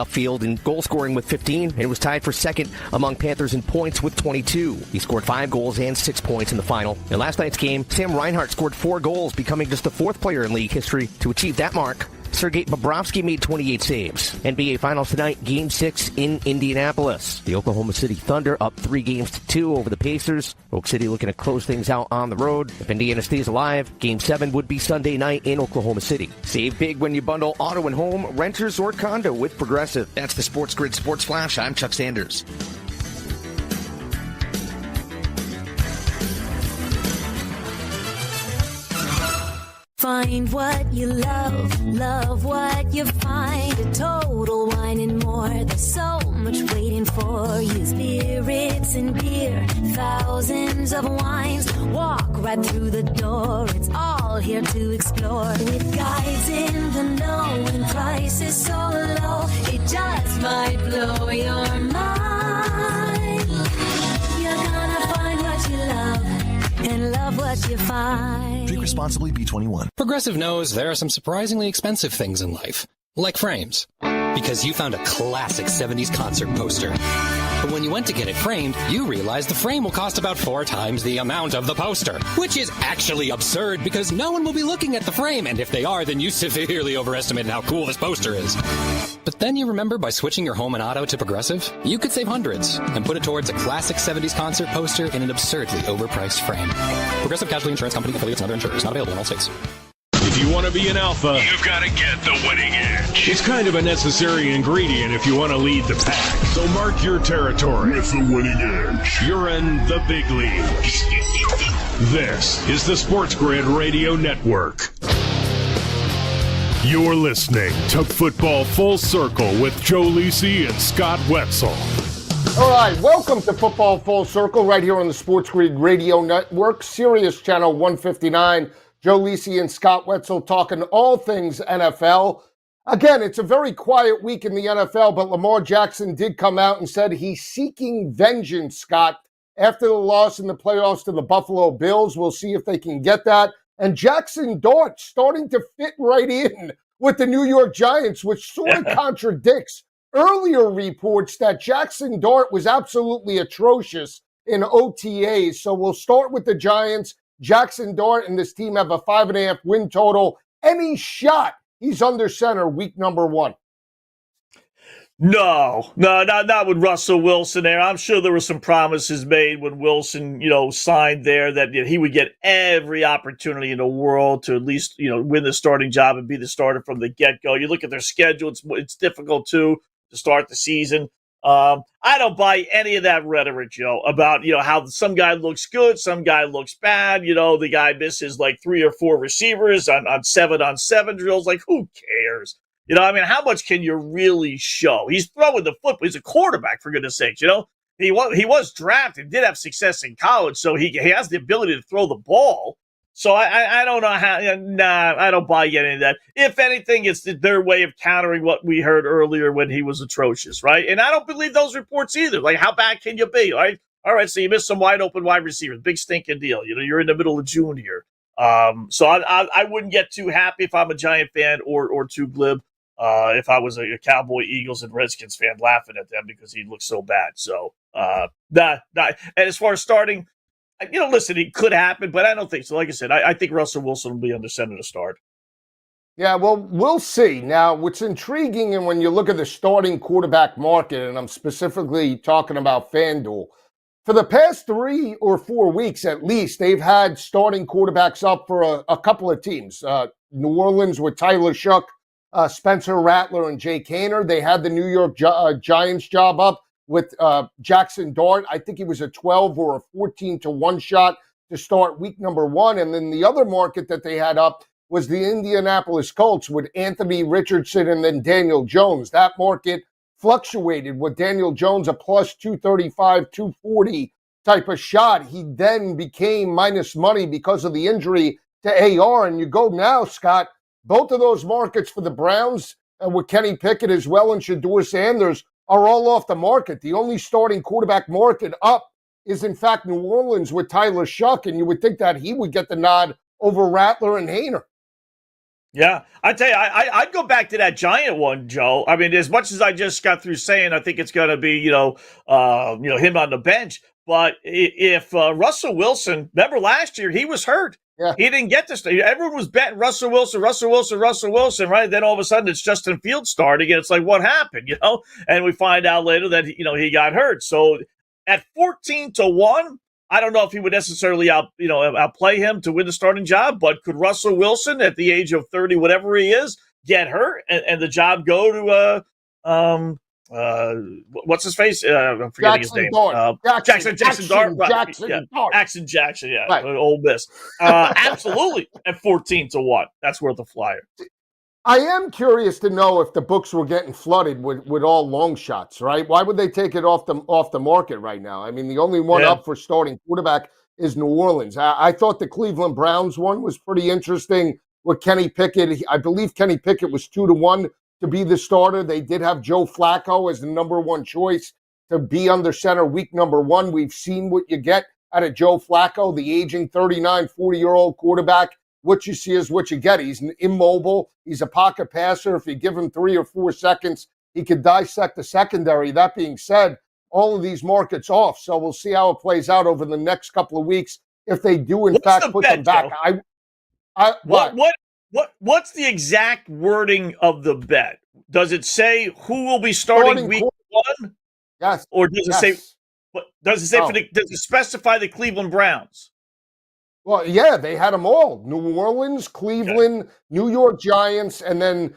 upfield in goal scoring with 15 and was tied for second among Panthers in points with 22. He scored 5 goals and 6 points in the final. In last night's game, Sam Reinhart scored 4 goals, becoming just the 4th player in league history to achieve that mark. Sergei Bobrovsky made 28 saves. NBA Finals tonight, Game 6 in Indianapolis. The Oklahoma City Thunder up 3-2 over the Pacers. Oak City looking to close things out on the road. If Indiana stays alive, Game 7 would be Sunday night in Oklahoma City. Save big when you bundle auto and home, renters, or condo with Progressive. That's the SportsGrid Sports Flash. I'm Chuck Sanders. Find what you love what you find. A Total Wine and More. There's so much waiting for you. Spirits and beer, thousands of wines. Walk right through the door. It's all here to explore. With guides in the know and prices so low, it just might blow your mind. You're gonna find what you love and love what you find. Drink responsibly, B21. Progressive knows there are some surprisingly expensive things in life, like frames. Because you found a classic 70s concert poster. But when you went to get it framed, you realized the frame will cost about 4 times the amount of the poster. Which is actually absurd because no one will be looking at the frame, and if they are, then you severely overestimated how cool this poster is. But then you remember by switching your home and auto to Progressive, you could save hundreds and put it towards a classic 70s concert poster in an absurdly overpriced frame. Progressive Casualty Insurance Company, affiliates, and other insurers. Not available in all states. If you want to be an alpha, you've got to get the winning edge. It's kind of a necessary ingredient if you want to lead the pack. So mark your territory with the winning edge. You're in the big leagues. This is the SportsGrid Radio Network. You're listening to Football Full Circle with Joe Lisi and Scott Wetzel. All right, welcome to Football Full Circle right here on the SportsGrid Radio Network, Sirius Channel 159. Joe Lisi and Scott Wetzel talking all things NFL. Again, it's a very quiet week in the NFL, but Lamar Jackson did come out and said he's seeking vengeance, Scott, after the loss in the playoffs to the Buffalo Bills. We'll see if they can get that. And Jackson Dart starting to fit right in with the New York Giants, which sort of contradicts earlier reports that Jackson Dart was absolutely atrocious in OTAs. So we'll start with the Giants. Jackson Dart and this team have a 5.5 win total. Any shot he's under center week number 1? No, not with Russell Wilson there. I'm sure there were some promises made when Wilson, signed there that he would get every opportunity in the world to at least, win the starting job and be the starter from the get-go. You look at their schedule; it's difficult to start the season. I don't buy any of that rhetoric, Joe, about, how some guy looks good, some guy looks bad. The guy misses like 3 or 4 receivers on 7-on-7 drills. Like, who cares? How much can you really show? He's throwing the football. He's a quarterback, for goodness sakes. He was drafted, did have success in college, so he has the ability to throw the ball. So I don't know how. I don't buy any of that. If anything, it's their way of countering what we heard earlier when he was atrocious, right? And I don't believe those reports either. Like, how bad can you be? All right, so you missed some wide open wide receivers. Big stinking deal. You're in the middle of June here. So I wouldn't get too happy if I'm a Giant fan or too glib if I was a Cowboy, Eagles, and Redskins fan laughing at them because he looks so bad. So, and as far as starting, listen, it could happen, but I don't think so. Like I said, I think Russell Wilson will be under center to start. Yeah, well, we'll see. Now, what's intriguing, and when you look at the starting quarterback market, and I'm specifically talking about FanDuel, for the past 3 or 4 weeks at least, they've had starting quarterbacks up for a couple of teams. New Orleans with Tyler Shough, Spencer Rattler, and Jake Haener. They had the New York Giants job up with Jackson Dart. I think he was a 12 or a 14-1 shot to start week number 1. And then the other market that they had up was the Indianapolis Colts with Anthony Richardson and then Daniel Jones. That market fluctuated with Daniel Jones a plus 235, 240 type of shot. He then became minus money because of the injury to AR. And you go now, Scott, both of those markets for the Browns and with Kenny Pickett as well and Shedeur Sanders are all off the market. The only starting quarterback market up is, in fact, New Orleans with Tyler Shough, and you would think that he would get the nod over Rattler and Haener. Yeah, I tell you, I'd go back to that Giant one, Joe. I mean, as much as I just got through saying, I think it's going to be, him on the bench. But if Russell Wilson, remember last year he was hurt, Yeah. he didn't get this. Everyone was betting Russell Wilson, right? Then all of a sudden it's Justin Fields starting, and it's like, what happened? And we find out later that he got hurt. So at 14-1. I don't know if he would necessarily outplay him to win the starting job, but could Russell Wilson at the age of 30, whatever he is, get hurt and the job go to what's his face? I'm forgetting his name. Jackson Dart. Right. Jackson. Yeah. Right. Ole Miss. Absolutely. At 14-1. That's worth a flyer. I am curious to know if the books were getting flooded with all long shots, right? Why would they take it off the market right now? I mean, the only one up for starting quarterback is New Orleans. I thought the Cleveland Browns one was pretty interesting with Kenny Pickett. I believe Kenny Pickett was 2-1 to be the starter. They did have Joe Flacco as the number one choice to be under center week number 1. We've seen what you get out of Joe Flacco, the aging 39, 40-year-old quarterback. What you see is what you get. He's immobile. He's a pocket passer. If you give him 3 or 4 seconds, he could dissect the secondary. That being said, all of these markets off. So we'll see how it plays out over the next couple of weeks if they do, in fact, put them back. What's the exact wording of the bet? Does it say who will be starting week 1? Yes. Or does it say? Does it say does it specify the Cleveland Browns? Well, yeah, they had them all. New Orleans, Cleveland, New York Giants, and then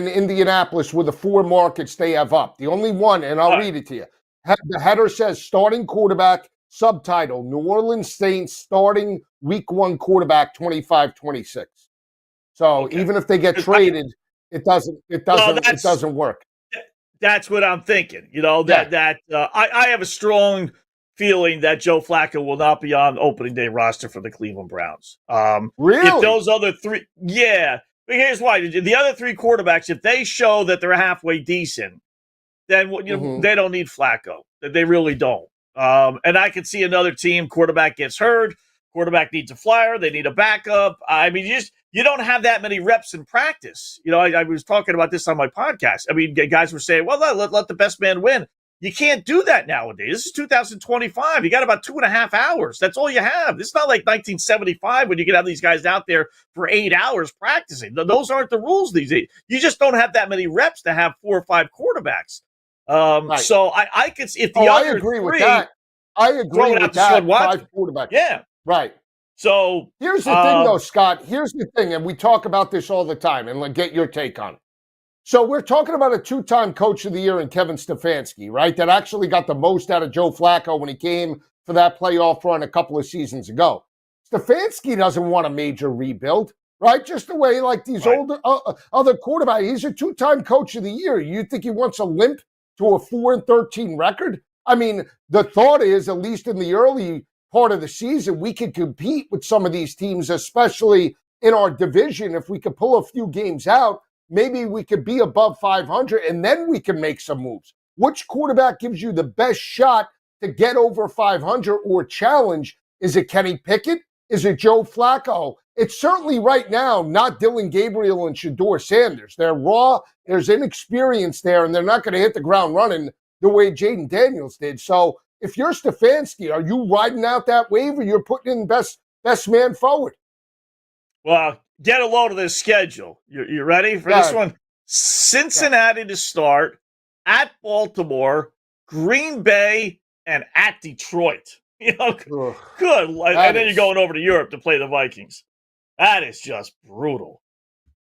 Indianapolis were the 4 markets they have up. The only one, and I'll read it to you. The header says starting quarterback, subtitle, New Orleans Saints starting week 1 quarterback 25-26. So even if they get traded, it doesn't work. That's what I'm thinking. I have a strong feeling that Joe Flacco will not be on the opening day roster for the Cleveland Browns. Really? If those other 3, yeah. But here's why. The other 3 quarterbacks, if they show that they're halfway decent, then they don't need Flacco. They really don't. And I could see another team, quarterback gets hurt, quarterback needs a flyer, they need a backup. I mean, you don't have that many reps in practice. I was talking about this on my podcast. I mean, guys were saying, well, let the best man win. You can't do that nowadays. This is 2025. You got about 2.5 hours. That's all you have. It's not like 1975 when you could have these guys out there for 8 hours practicing. Those aren't the rules these days. You just don't have that many reps to have 4 or 5 quarterbacks. Right. So I could, if the other I agree 3, with that. I agree with that. 5 quarterbacks. Yeah. Right. So here's the thing, though, Scott. Here's the thing, and we talk about this all the time, and get your take on it. So we're talking about a 2-time Coach of the Year in Kevin Stefanski, right? That actually got the most out of Joe Flacco when he came for that playoff run a couple of seasons ago. Stefanski doesn't want a major rebuild, right? Just the way like these older other quarterbacks. He's a 2-time Coach of the Year. You think he wants a limp to a 4-13 record? I mean, the thought is, at least in the early part of the season, we could compete with some of these teams, especially in our division. If we could pull a few games out, maybe we could be above 500, and then we can make some moves. Which quarterback gives you the best shot to get over 500 or challenge? Is it Kenny Pickett? Is it Joe Flacco? It's certainly right now not Dylan Gabriel and Shedeur Sanders. They're raw, there's inexperience there, and they're not going to hit the ground running the way Jaden Daniels did. So if you're Stefanski, are you riding out that wave, or you're putting in best man forward? Well, get a load of this schedule. You ready for this one? Cincinnati to start, at Baltimore, Green Bay, and at Detroit. Good. And then you're going over to Europe to play the Vikings. That is just brutal,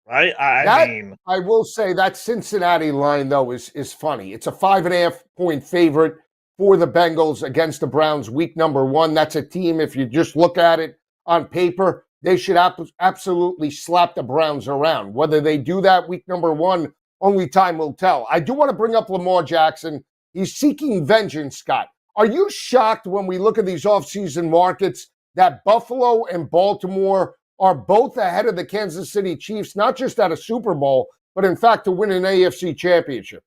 right? I will say that Cincinnati line, though, is funny. It's a 5.5-point favorite for the Bengals against the Browns week number 1. That's a team, if you just look at it on paper, they should absolutely slap the Browns around. Whether they do that week number 1, only time will tell. I do want to bring up Lamar Jackson. He's seeking vengeance, Scott. Are you shocked when we look at these offseason markets that Buffalo and Baltimore are both ahead of the Kansas City Chiefs, not just at a Super Bowl, but in fact to win an AFC championship?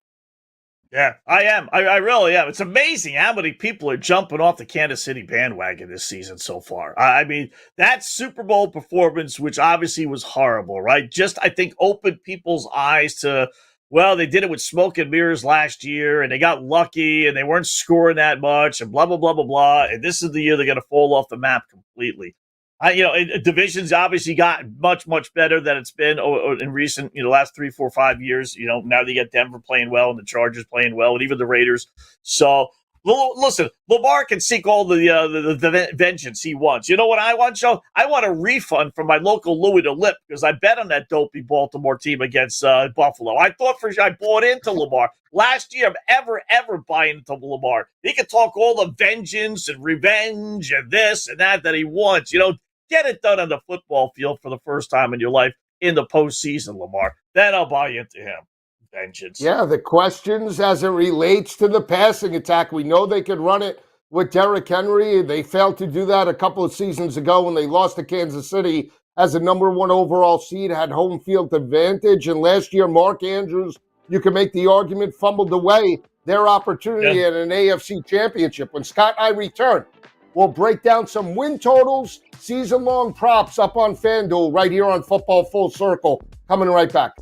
Yeah, I am. I really am. It's amazing how many people are jumping off the Kansas City bandwagon this season so far. I mean, that Super Bowl performance, which obviously was horrible, right? Just, I think, opened people's eyes to, well, they did it with smoke and mirrors last year, and they got lucky, and they weren't scoring that much, and blah, blah, blah, blah, blah. And this is the year they're going to fall off the map completely. Divisions obviously got much, much better than it's been in recent, last 3, 4, 5 years. Now they get Denver playing well and the Chargers playing well and even the Raiders. So, listen, Lamar can seek all the vengeance he wants. You know what I want, Joe? I want a refund from my local Louis the Lip because I bet on that dopey Baltimore team against Buffalo. I thought for sure I bought into Lamar. Last year, I'm ever buying into Lamar. He can talk all the vengeance and revenge and this and that he wants. Get it done on the football field for the first time in your life in the postseason, Lamar. Then I'll buy into him. Vengeance. Yeah, the questions as it relates to the passing attack. We know they could run it with Derrick Henry. They failed to do that a couple of seasons ago when they lost to Kansas City as a number 1 overall seed, had home field advantage. And last year, Mark Andrews, you can make the argument, fumbled away their opportunity at an AFC championship. When Scott and I return, we'll break down some win totals, season-long props up on FanDuel right here on Football Full Circle. Coming right back.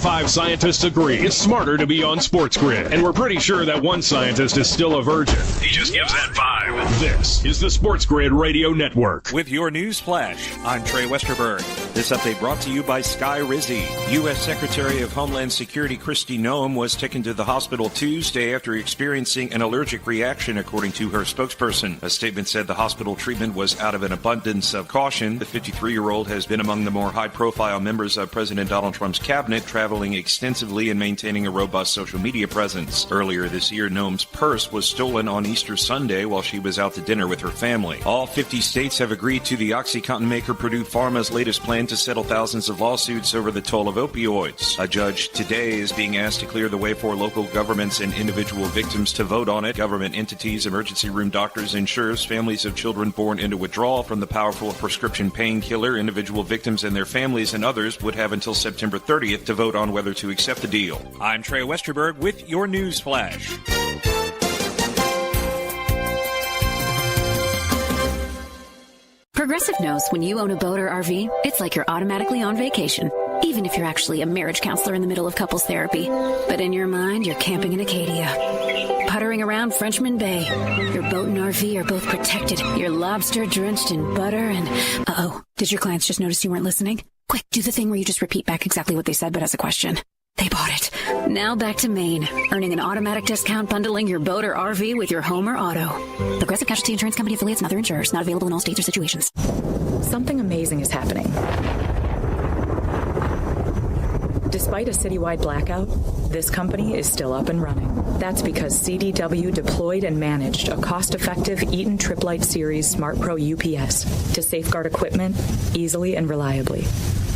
Five scientists agree it's smarter to be on SportsGrid, and we're pretty sure that one scientist is still a virgin. He just gives that vibe. This is the SportsGrid Radio Network. With your news flash, I'm Trey Westerberg. This update brought to you by Sky Rizzi. U.S. Secretary of Homeland Security Kristi Noem was taken to the hospital Tuesday after experiencing an allergic reaction, according to her spokesperson. A statement said the hospital treatment was out of an abundance of caution. The 53-year-old has been among the more high-profile members of President Donald Trump's cabinet, traveling extensively and maintaining a robust social media presence. Earlier this year, Noem's purse was stolen on Easter Sunday while she was out to dinner with her family. All 50 states have agreed to the OxyContin maker Purdue Pharma's latest plan to settle thousands of lawsuits over the toll of opioids. A judge today is being asked to clear the way for local governments and individual victims to vote on it. Government entities, emergency room doctors, insurers, families of children born into withdrawal from the powerful prescription painkiller, individual victims and their families and others would have until September 30th to vote on whether to accept the deal. I'm Trey Westerberg with your news flash. Progressive knows when you own a boat or RV, it's like you're automatically on vacation, even if you're actually a marriage counselor in the middle of couples therapy. But in your mind, you're camping in Acadia, puttering around Frenchman Bay. Your boat and RV are both protected. You're lobster drenched in butter and... Uh-oh, did your clients just notice you weren't listening? Quick, do the thing where you just repeat back exactly what they said, but as a question. They bought it. Now back to Maine, earning an automatic discount bundling your boat or RV with your home or auto. Progressive Casualty Insurance Company affiliates and other insurers. Not available in all states or situations. Something amazing is happening. Despite a citywide blackout, this company is still up and running. That's because CDW deployed and managed a cost-effective Eaton Trip Light Series Smart Pro UPS to safeguard equipment easily and reliably.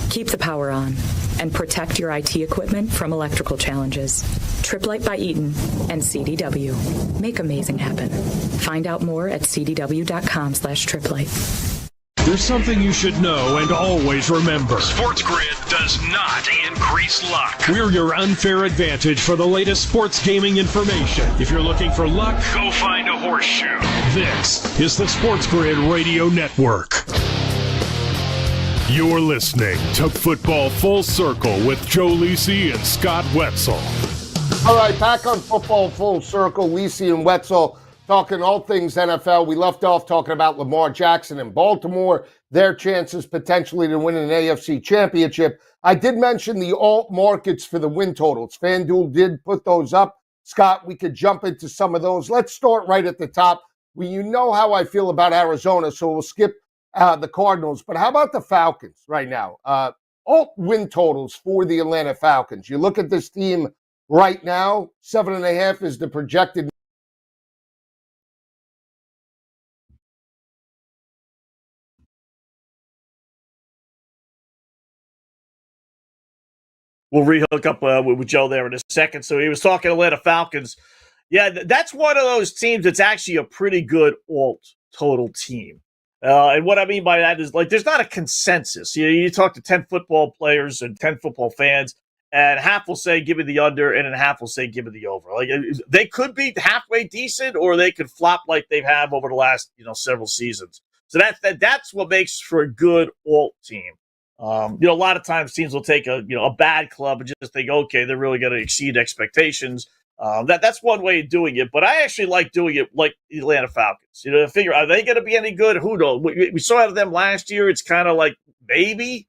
Keep the power on and protect your IT equipment from electrical challenges. Trip Light by Eaton and CDW. Make amazing happen. Find out more at cdw.com/triplight. There's something you should know and always remember. SportsGrid does not increase luck. We're your unfair advantage for the latest sports gaming information. If you're looking for luck, go find a horseshoe. This is the SportsGrid Radio Network. You're listening to Football Full Circle with Joe Lisi and Scott Wetzel. All right, back on Football Full Circle, Lisi and Wetzel talking all things NFL. We left off talking about Lamar Jackson in Baltimore, their chances potentially to win an AFC championship. I did mention the alt markets for the win totals. FanDuel did put those up. Scott, we could jump into some of those. Let's start right at the top. Well, you know how I feel about Arizona, so we'll skip the Cardinals. But how about the Falcons right now? Alt win totals for the Atlanta Falcons. You look at this team right now, 7.5 is the projected. we'll rehook up with Joe there in a second. So he was talking Atlanta Falcons. Yeah, that's one of those teams that's actually a pretty good alt total team. And what I mean by that is, like, there's not a consensus. You talk to 10 football players and 10 football fans, and half will say, give me the under, and then half will say, give me the over. Like, they could be halfway decent, or they could flop like they have over the last, several seasons. So that's what makes for a good alt team. A lot of times teams will take a bad club and just think, okay, they're really going to exceed expectations. That's one way of doing it, but I actually like doing it like the Atlanta Falcons. To figure, are they going to be any good? Who knows? We saw out of them last year. It's kind of like maybe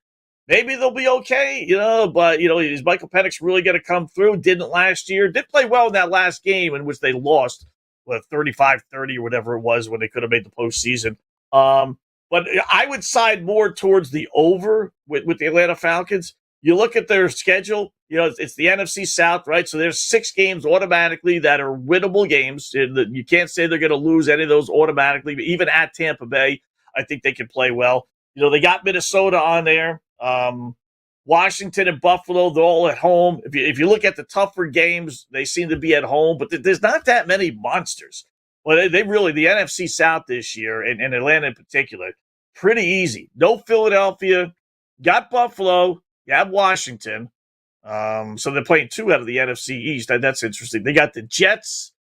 they'll be okay, but is Michael Penix really going to come through? Didn't last year. Did play well in that last game in which they lost with 35-30 or whatever it was when they could have made the postseason. But I would side more towards the over with the Atlanta Falcons. You look at their schedule, it's the NFC South, right? So there's 6 games automatically that are winnable games. You can't say they're going to lose any of those automatically. But even at Tampa Bay, I think they can play well. They got Minnesota on there. Washington and Buffalo, they're all at home. If you look at the tougher games, they seem to be at home, but there's not that many monsters. Well, they really, the NFC South this year, and Atlanta in particular, pretty easy. No Philadelphia, got Buffalo, you have Washington. So they're playing 2 out of the NFC East. That's interesting. They got the Jets.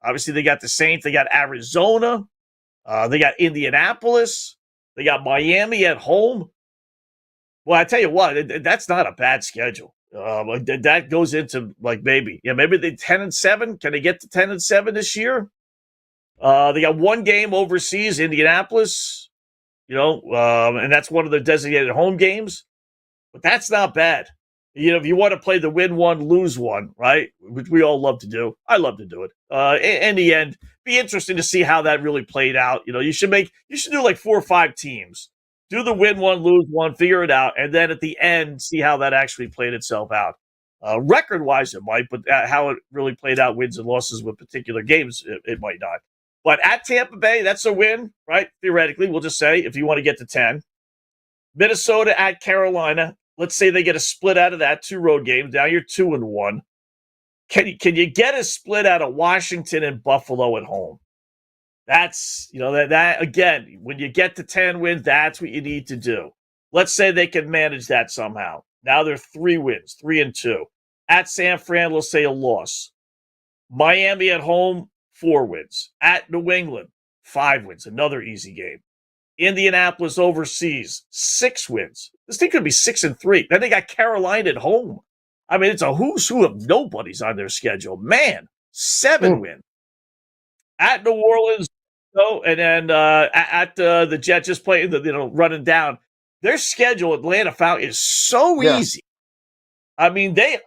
Obviously, they got the Saints. They got Arizona. They got Indianapolis. They got Miami at home. Well, I tell you what, that's not a bad schedule. That goes into maybe they 10-7. Can they get to 10-7 this year? They got 1 game overseas, Indianapolis. And that's one of their designated home games. But that's not bad. If you want to play the win one, lose one, right? Which we all love to do. I love to do it. In the end, be interesting to see how that really played out. You should do like 4 or 5 teams. Do the win one, lose one, figure it out, and then at the end, see how that actually played itself out. Record-wise, it might, but how it really played out, wins and losses with particular games, it might not. But at Tampa Bay, that's a win, right? Theoretically, we'll just say, if you want to get to 10. Minnesota at Carolina. Let's say they get a split out of that, 2 road games. Now you're 2-1. Can you get a split out of Washington and Buffalo at home? That's, that again, when you get to 10 wins, that's what you need to do. Let's say they can manage that somehow. Now they're 3 wins, 3-2. At San Fran, let's say a loss. Miami at home, 4 wins. At New England, 5 wins. Another easy game. Indianapolis overseas, 6 wins. This thing could be 6-3. Then they got Carolina at home. I mean, it's a who's who of nobodies on their schedule. Man, 7 wins. At New Orleans, and then at the Jets, just playing running down. Their schedule, Atlanta Falcons, is so easy. I mean, them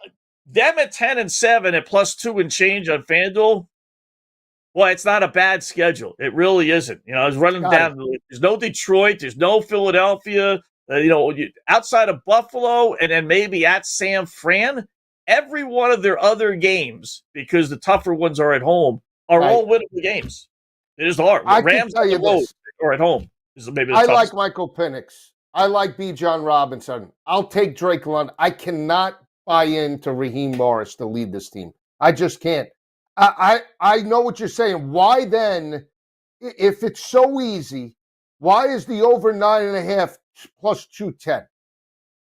at 10-7 at +2 and change on FanDuel. Well, it's not a bad schedule. It really isn't. I was running down. There's no Detroit. There's no Philadelphia. Outside of Buffalo, and then maybe at San Fran, every one of their other games, because the tougher ones are at home, are all winnable games. It is hard. The Rams on the road or at home is maybe the toughest. Like Michael Penix. I like B. John Robinson. I'll take Drake London. I cannot buy into Raheem Morris to lead this team. I just can't. I know what you're saying. Why then, if it's so easy, why is the over 9.5 plus 210?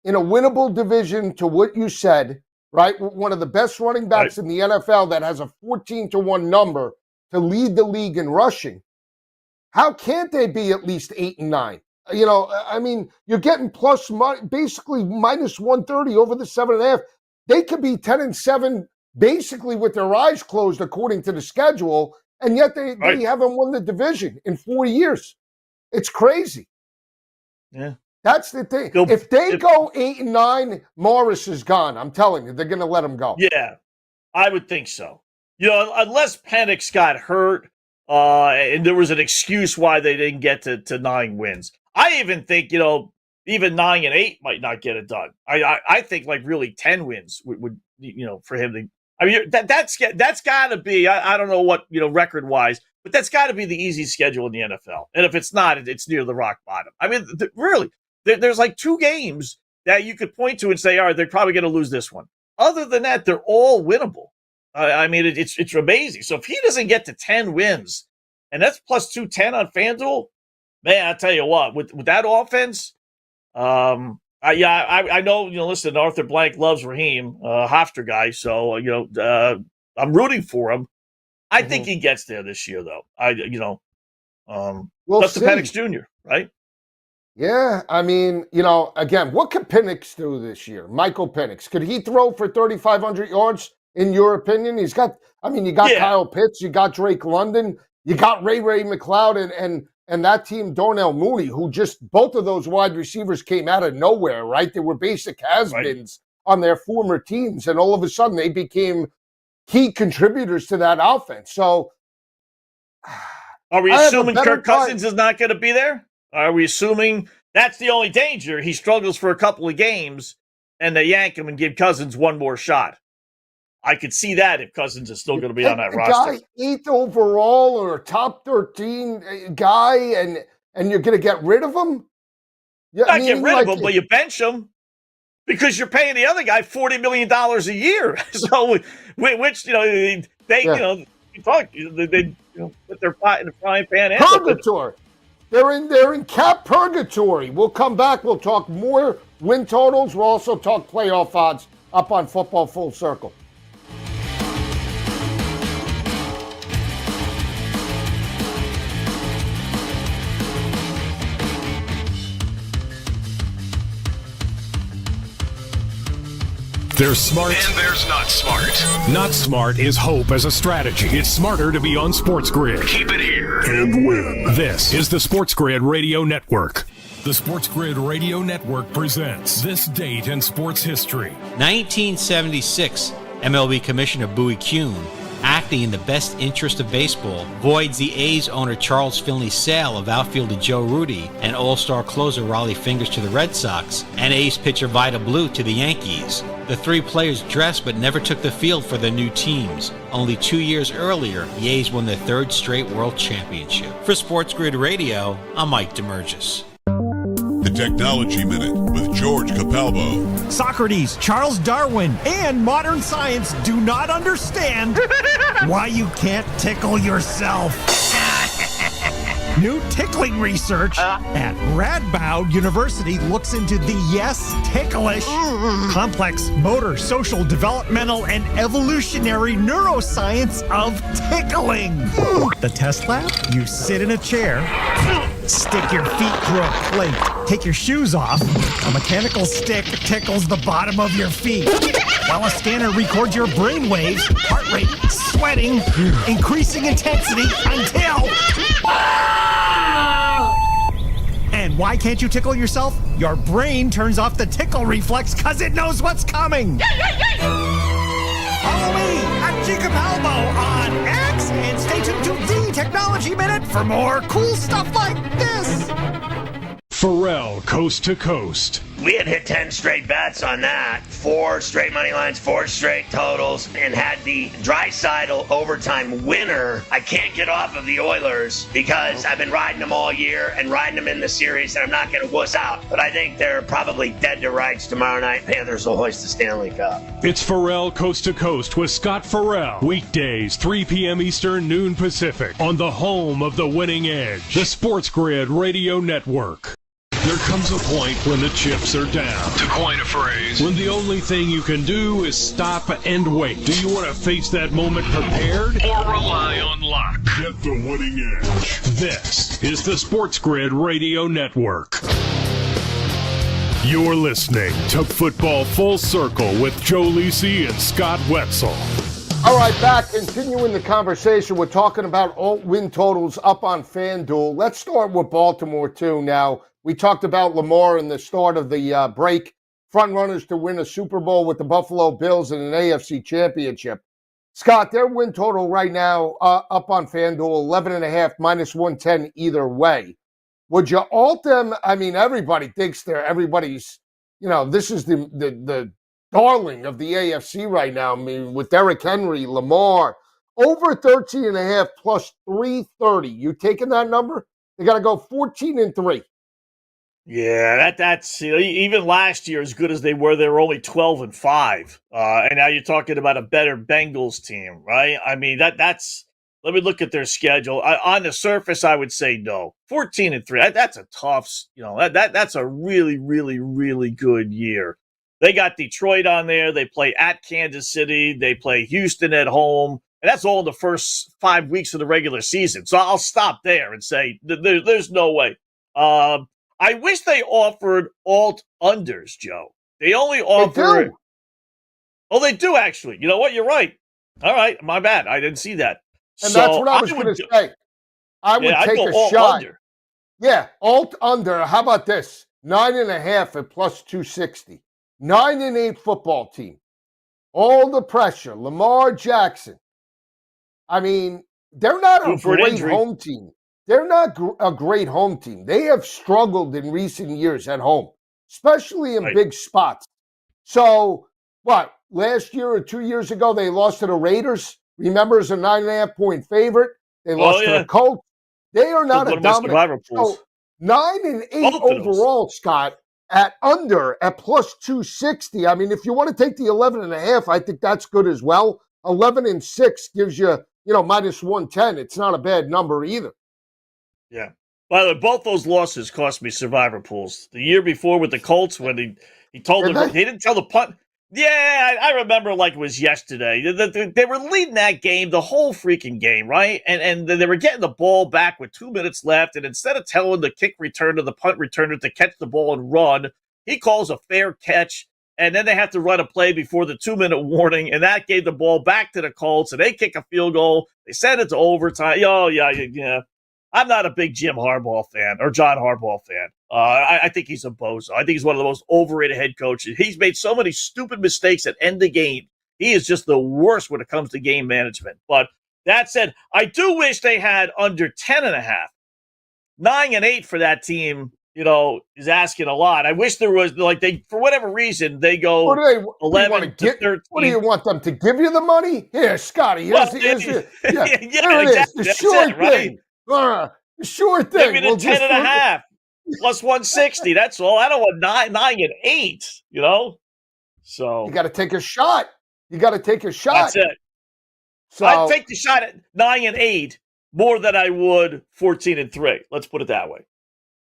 In a winnable division, to what you said, right? One of the best running backs in the NFL that has a 14-1 number to lead the league in rushing. How can't they be at least 8-9? I mean, you're getting basically minus 130 over the 7.5. They could be 10-7 basically with their eyes closed according to the schedule, and yet they haven't won the division in 4 years. It's crazy. Yeah. That's the thing. If they go 8-9, Morris is gone. I'm telling you, they're going to let him go. Yeah, I would think so. Unless Penix got hurt, and there was an excuse why they didn't get to 9 wins. I even think, even 9-8 might not get it done. I think really 10 wins would for him to. I mean, that's got to be. I don't know what record wise, but that's got to be the easy schedule in the NFL. And if it's not, it's near the rock bottom. I mean, really, there's 2 games that you could point to and say, all right, they're probably going to lose this one. Other than that, they're all winnable. I mean, it's amazing. So if he doesn't get to 10 wins, and that's plus 210 on FanDuel, man, I tell you what, with that offense, I know, listen, Arthur Blank loves Raheem, Hofstra guy, so, I'm rooting for him. I think he gets there this year, though. We'll Dustin see. Penix Jr., right? Yeah, I mean, again, what could Penix do this year? Michael Penix. Could he throw for 3,500 yards, in your opinion? You got Kyle Pitts, you got Drake London, you got Ray McLeod, and that team, Darnell Mooney, who just, both of those wide receivers came out of nowhere, right? They were basic has-beens on their former teams, and all of a sudden they became key contributors to that offense. So, are we assuming Kirk Cousins is not going to be there? Are we assuming that's the only danger? He struggles for a couple of games, and they yank him and give Cousins one more shot. I could see that if Cousins is still going to be on that roster. Guy 8th overall or a top 13 guy, and you're going to get rid of him? Yeah, not get rid of him, but you bench him because you're paying the other guy $40 million a year. So, which they put their pot in the frying pan. Purgatory. They're in cap purgatory. We'll come back. We'll talk more win totals. We'll also talk playoff odds up on Football Full Circle. There's smart. And there's not smart. Not smart is hope as a strategy. It's smarter to be on SportsGrid. Keep it here. And win. This is the SportsGrid Radio Network. The SportsGrid Radio Network presents This Date in Sports History. 1976, MLB Commissioner Bowie Kuhn, acting in the best interest of baseball, voids the A's owner Charles Finley's sale of outfielder Joe Rudi and all-star closer Raleigh Fingers to the Red Sox and A's pitcher Vida Blue to the Yankees. The three players dressed but never took the field for their new teams. Only 2 years earlier, the A's won their third straight World Championship. For SportsGrid Radio, I'm Mike DeMurgis. The Technology Minute with George Capalbo. Socrates, Charles Darwin, and modern science do not understand why you can't tickle yourself. New tickling research at Radboud University looks into the ticklish, complex motor, social, developmental, and evolutionary neuroscience of tickling. The test lab? You sit in a chair, stick your feet through a plate, take your shoes off. A mechanical stick tickles the bottom of your feet, while a scanner records your brain waves, heart rate, sweating, increasing intensity until... And why can't you tickle yourself? Your brain turns off the tickle reflex because it knows what's coming. Follow me at G Capalbo on X and stay tuned to the Technology Minute for more cool stuff like this. Pharrell, Coast to Coast. We had hit 10 straight bets on that. 4 straight money lines, 4 straight totals, and had the Draisaitl overtime winner. I can't get off of the Oilers because I've been riding them all year and riding them in the series, and I'm not going to wuss out. But I think they're probably dead to rights tomorrow night. Panthers will hoist the Stanley Cup. It's Pharrell, Coast to Coast with Scott Farrell. Weekdays, 3 p.m. Eastern, noon Pacific, on the home of the winning edge, the SportsGrid Radio Network. There comes a point when the chips are down. To coin a phrase. When the only thing you can do is stop and wait. Do you want to face that moment prepared? Or rely on luck? Get the winning edge. This is the SportsGrid Radio Network. You're listening to Football Full Circle with Joe Lisi and Scott Wetzel. All right, back, continuing the conversation. We're talking about alt win totals up on FanDuel. Let's start with Baltimore, too. Now, we talked about Lamar in the start of the break. Front runners to win a Super Bowl with the Buffalo Bills and an AFC championship. Scott, their win total right now up on FanDuel, 11.5, minus 110 either way. Would you alt them? I mean, everybody thinks everybody's, this is the darling of the AFC right now. I mean, with Derrick Henry, Lamar, over 13.5 plus 330. You taking that number? They got to go 14-3. Yeah, that's even last year, as good as they were only 12-5, and now you're talking about a better Bengals team, right? I mean, that's. Let me look at their schedule. On the surface, I would say no. 14-3. That's a tough. That's a really, really, really good year. They got Detroit on there. They play at Kansas City. They play Houston at home. And that's all in the first 5 weeks of the regular season. So I'll stop there and say there's no way. I wish they offered alt unders, Joe. They only offer. Oh, they do actually. You know what? You're right. All right, my bad. I didn't see that. And that's what I was going to say. I would take a shot. Under. Yeah, alt under. How about this? 9.5 at plus 260. 9-8 football team. All the pressure. Lamar Jackson. I mean, they're not a great home team. They're not a great home team. They have struggled in recent years at home, especially in big spots. So, what? Last year or 2 years ago, they lost to the Raiders. Remember, as a 9.5-point favorite. They lost to the Colts. They are not a dominant. So 9-8 overall, Scott, at under at plus 260. I mean, if you want to take the 11.5, I think that's good as well. 11-6 gives you, minus 110. It's not a bad number either. Yeah. By the way, both those losses cost me survivor pools. The year before with the Colts, when he told them he didn't tell the punt. Yeah, I remember like it was yesterday. They were leading that game, the whole freaking game, right? And they were getting the ball back with 2 minutes left. And instead of telling the kick returner, the punt returner to catch the ball and run, he calls a fair catch. And then they have to run a play before the 2-minute warning. And that gave the ball back to the Colts. And they kick a field goal. They send it to overtime. Oh, yeah. I'm not a big Jim Harbaugh fan or John Harbaugh fan. I think he's a bozo. I think he's one of the most overrated head coaches. He's made so many stupid mistakes that end the game. He is just the worst when it comes to game management. But that said, I do wish they had under 10.5. 9-8 for that team, is asking a lot. I wish there was for whatever reason, they go 11 to 13. What do you want them to give you the money? Here, Scotty. Here it is. The short thing. The sure thing. Give me the 10.5 plus 160. That's all. I don't want 9-8. So you got to take a shot. That's it. So I'd take the shot at 9-8 more than I would 14-3. Let's put it that way.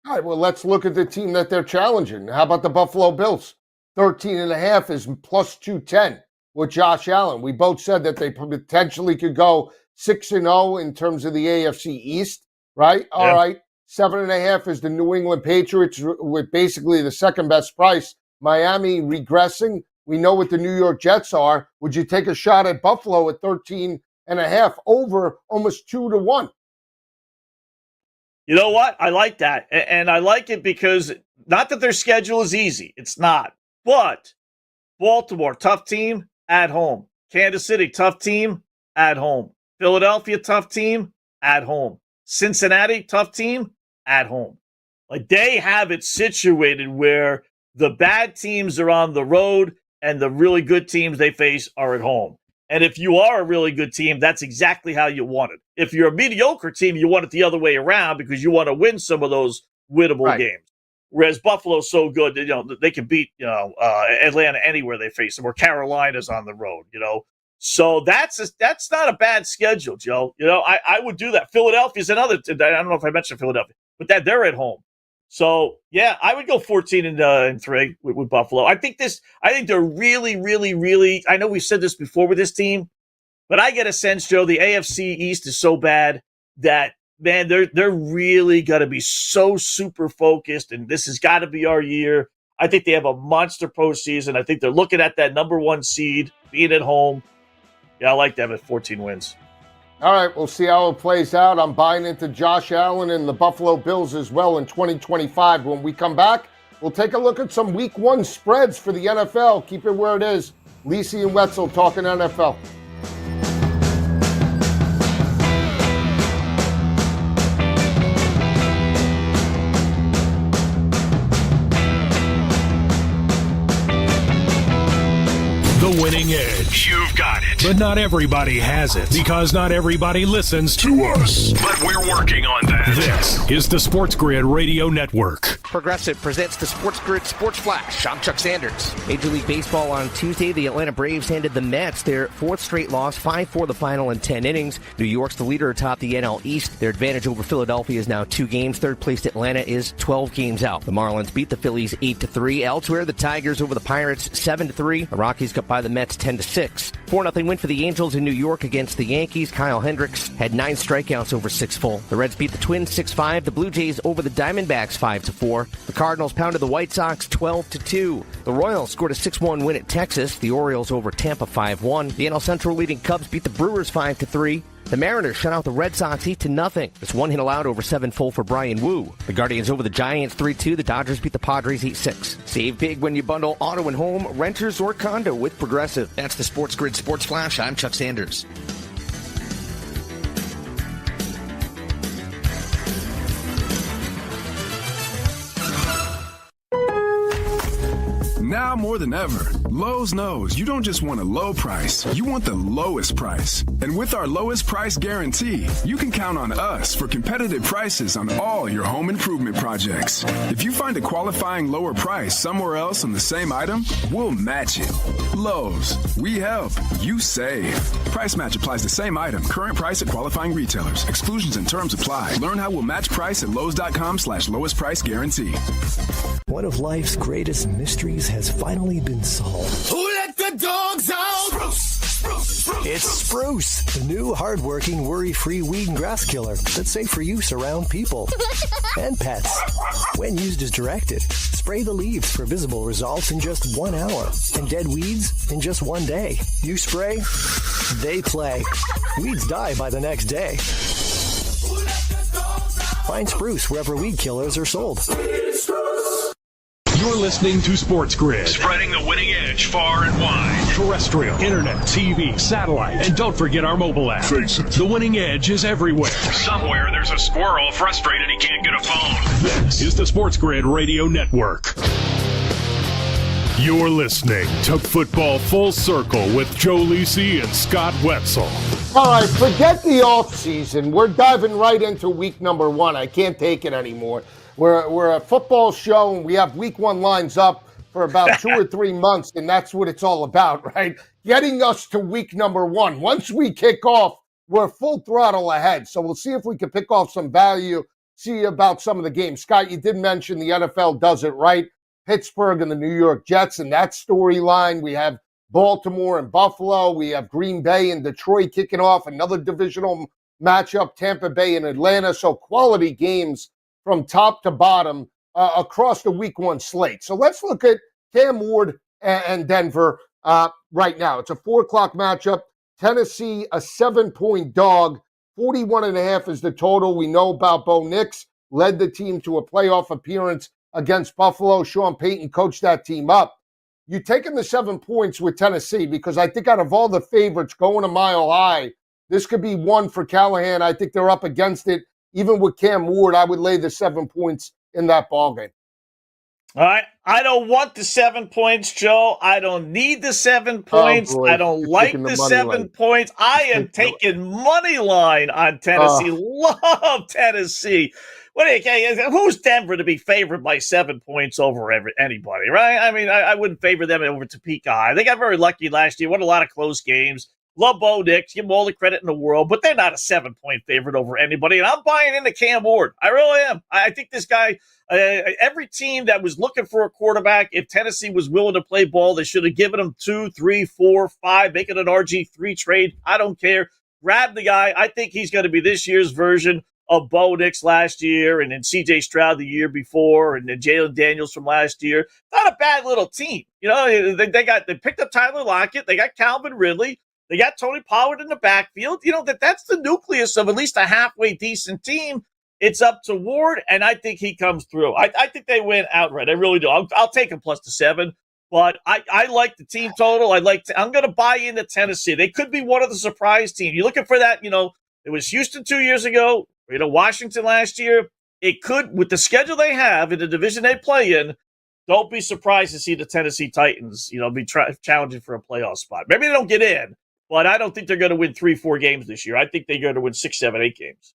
All right. Well, let's look at the team that they're challenging. How about the Buffalo Bills? 13.5 is plus 210 with Josh Allen. We both said that they potentially could go 6-0 in terms of the AFC East, right? All right. 7.5 is the New England Patriots with basically the second best price. Miami regressing. We know what the New York Jets are. Would you take a shot at Buffalo at 13.5 over almost 2-1? You know what? I like that. And I like it because not that their schedule is easy. It's not. But Baltimore, tough team at home. Kansas City, tough team at home. Philadelphia, tough team at home. Cincinnati, tough team at home. Like they have it situated where the bad teams are on the road and the really good teams they face are at home. And if you are a really good team, that's exactly how you want it. If you're a mediocre team, you want it the other way around because you want to win some of those winnable games. Whereas Buffalo's so good that they can beat Atlanta anywhere they face them, or Carolina's on the road. So that's not a bad schedule, Joe. I would do that. Philadelphia's another. I don't know if I mentioned Philadelphia, but they're at home. So yeah, I would go 14-3 with Buffalo. I think they're really, really, really. I know we've said this before with this team, but I get a sense, Joe, the AFC East is so bad that man, they're really got to be so super focused, and this has got to be our year. I think they have a monster postseason. I think they're looking at that number 1 seed, being at home. Yeah, I like them at 14 wins. All right, we'll see how it plays out. I'm buying into Josh Allen and the Buffalo Bills as well in 2025. When we come back, we'll take a look at some Week 1 spreads for the NFL. Keep it where it is. Lisi and Wetzel talking NFL. The winning edge. You've got it. But not everybody has it, because not everybody listens to us. But we're working on that. This is the SportsGrid Radio Network. Progressive presents the SportsGrid Sports Flash. I'm Chuck Sanders. Major League Baseball on Tuesday, the Atlanta Braves handed the Mets their fourth straight loss, 5-4 the final in 10 innings. New York's the leader atop the NL East. Their advantage over Philadelphia is now 2 games. Third place Atlanta is 12 games out. The Marlins beat the Phillies 8-3. Elsewhere, the Tigers over the Pirates 7-3. The Rockies got by the Mets 10-6. 4-0 win for the Angels in New York against the Yankees. Kyle Hendricks had 9 strikeouts over 6 full. The Reds beat the Twins 6-5. The Blue Jays over the Diamondbacks 5-4. The Cardinals pounded the White Sox 12-2. The Royals scored a 6-1 win at Texas. The Orioles over Tampa 5-1. The NL Central leading Cubs beat the Brewers 5-3. The Mariners shut out the Red Sox 8-0. Just 1 hit allowed over 7 full for Brian Wu. The Guardians over the Giants 3-2. The Dodgers beat the Padres 8-6. Save big when you bundle auto and home, renters, or condo with Progressive. That's the SportsGrid Sports Flash. I'm Chuck Sanders. Now more than ever, Lowe's knows you don't just want a low price, you want the lowest price. And with our lowest price guarantee, you can count on us for competitive prices on all your home improvement projects. If you find a qualifying lower price somewhere else on the same item, we'll match it. Lowe's, we help, you save. Price match applies the same item, current price at qualifying retailers. Exclusions and terms apply. Learn how we'll match price at Lowe's.com/lowest price guarantee. One of life's greatest mysteries has finally been solved. Who let the dogs out? Spruce. It's Spruce, the new hard-working, worry-free weed and grass killer that's safe for use around people and pets. When used as directed, spray the leaves for visible results in just 1 hour and dead weeds in just 1 day. You spray, they play. Weeds die by the next day. Find Spruce wherever weed killers are sold. You're listening to Sports Grid. Spreading the winning edge far and wide. Terrestrial, internet, TV, satellite, and don't forget our mobile app. Face it. The winning edge is everywhere. Somewhere there's a squirrel frustrated he can't get a phone. This is the Sports Grid Radio Network. You're listening to Football Full Circle with Joe Lisi and Scott Wetzel. All right, forget the offseason. We're diving right into week number 1. I can't take it anymore. We're a football show, and we have week 1 lines up for about 2 or 3 months, and that's what it's all about, right? Getting us to week number 1. Once we kick off, we're full throttle ahead. So we'll see if we can pick off some value, see about some of the games. Scott, you did mention the NFL does it right. Pittsburgh and the New York Jets and that storyline. We have Baltimore and Buffalo. We have Green Bay and Detroit kicking off another divisional matchup, Tampa Bay and Atlanta. So quality games from top to bottom across the week 1 slate. So let's look at Cam Ward and Denver right now. It's a 4 o'clock matchup. Tennessee, a 7-point dog. 41.5 is the total. We know about Bo Nix, led the team to a playoff appearance against Buffalo. Sean Payton coached that team up. You taking the 7 points with Tennessee because I think out of all the favorites going a mile high, this could be one for Callahan. I think they're up against it. Even with Cam Ward, I would lay the 7 points in that ballgame. All right. I don't want the 7 points, Joe. I don't need the 7 points. I don't like the 7 points. I am taking money line on Tennessee. Love Tennessee. Who's Denver to be favored by 7 points over anybody, right? I mean, I wouldn't favor them over Topeka High. They got very lucky last year. Won a lot of close games. Love Bo Nix, give him all the credit in the world, but they're not a 7-point favorite over anybody. And I'm buying into Cam Ward. I really am. I think this guy, every team that was looking for a quarterback, if Tennessee was willing to play ball, they should have given him 2, 3, 4, 5, make it an RG3 trade. I don't care. Grab the guy. I think he's going to be this year's version of Bo Nix last year, and then C.J. Stroud the year before, and then Jalen Daniels from last year. Not a bad little team. You know, they picked up Tyler Lockett. They got Calvin Ridley. They got Tony Pollard in the backfield. You know, that's the nucleus of at least a halfway decent team. It's up to Ward, and I think he comes through. I think they win outright. I really do. I'll take him plus the 7, but I like the team total. I'm going to buy into Tennessee. They could be one of the surprise teams. You're looking for that, it was Houston 2 years ago, Washington last year. It could, with the schedule they have in the division they play in, don't be surprised to see the Tennessee Titans, be challenging for a playoff spot. Maybe they don't get in. But I don't think they're going to win 3-4 games this year. I think they're going to win 6, 7, 8 games.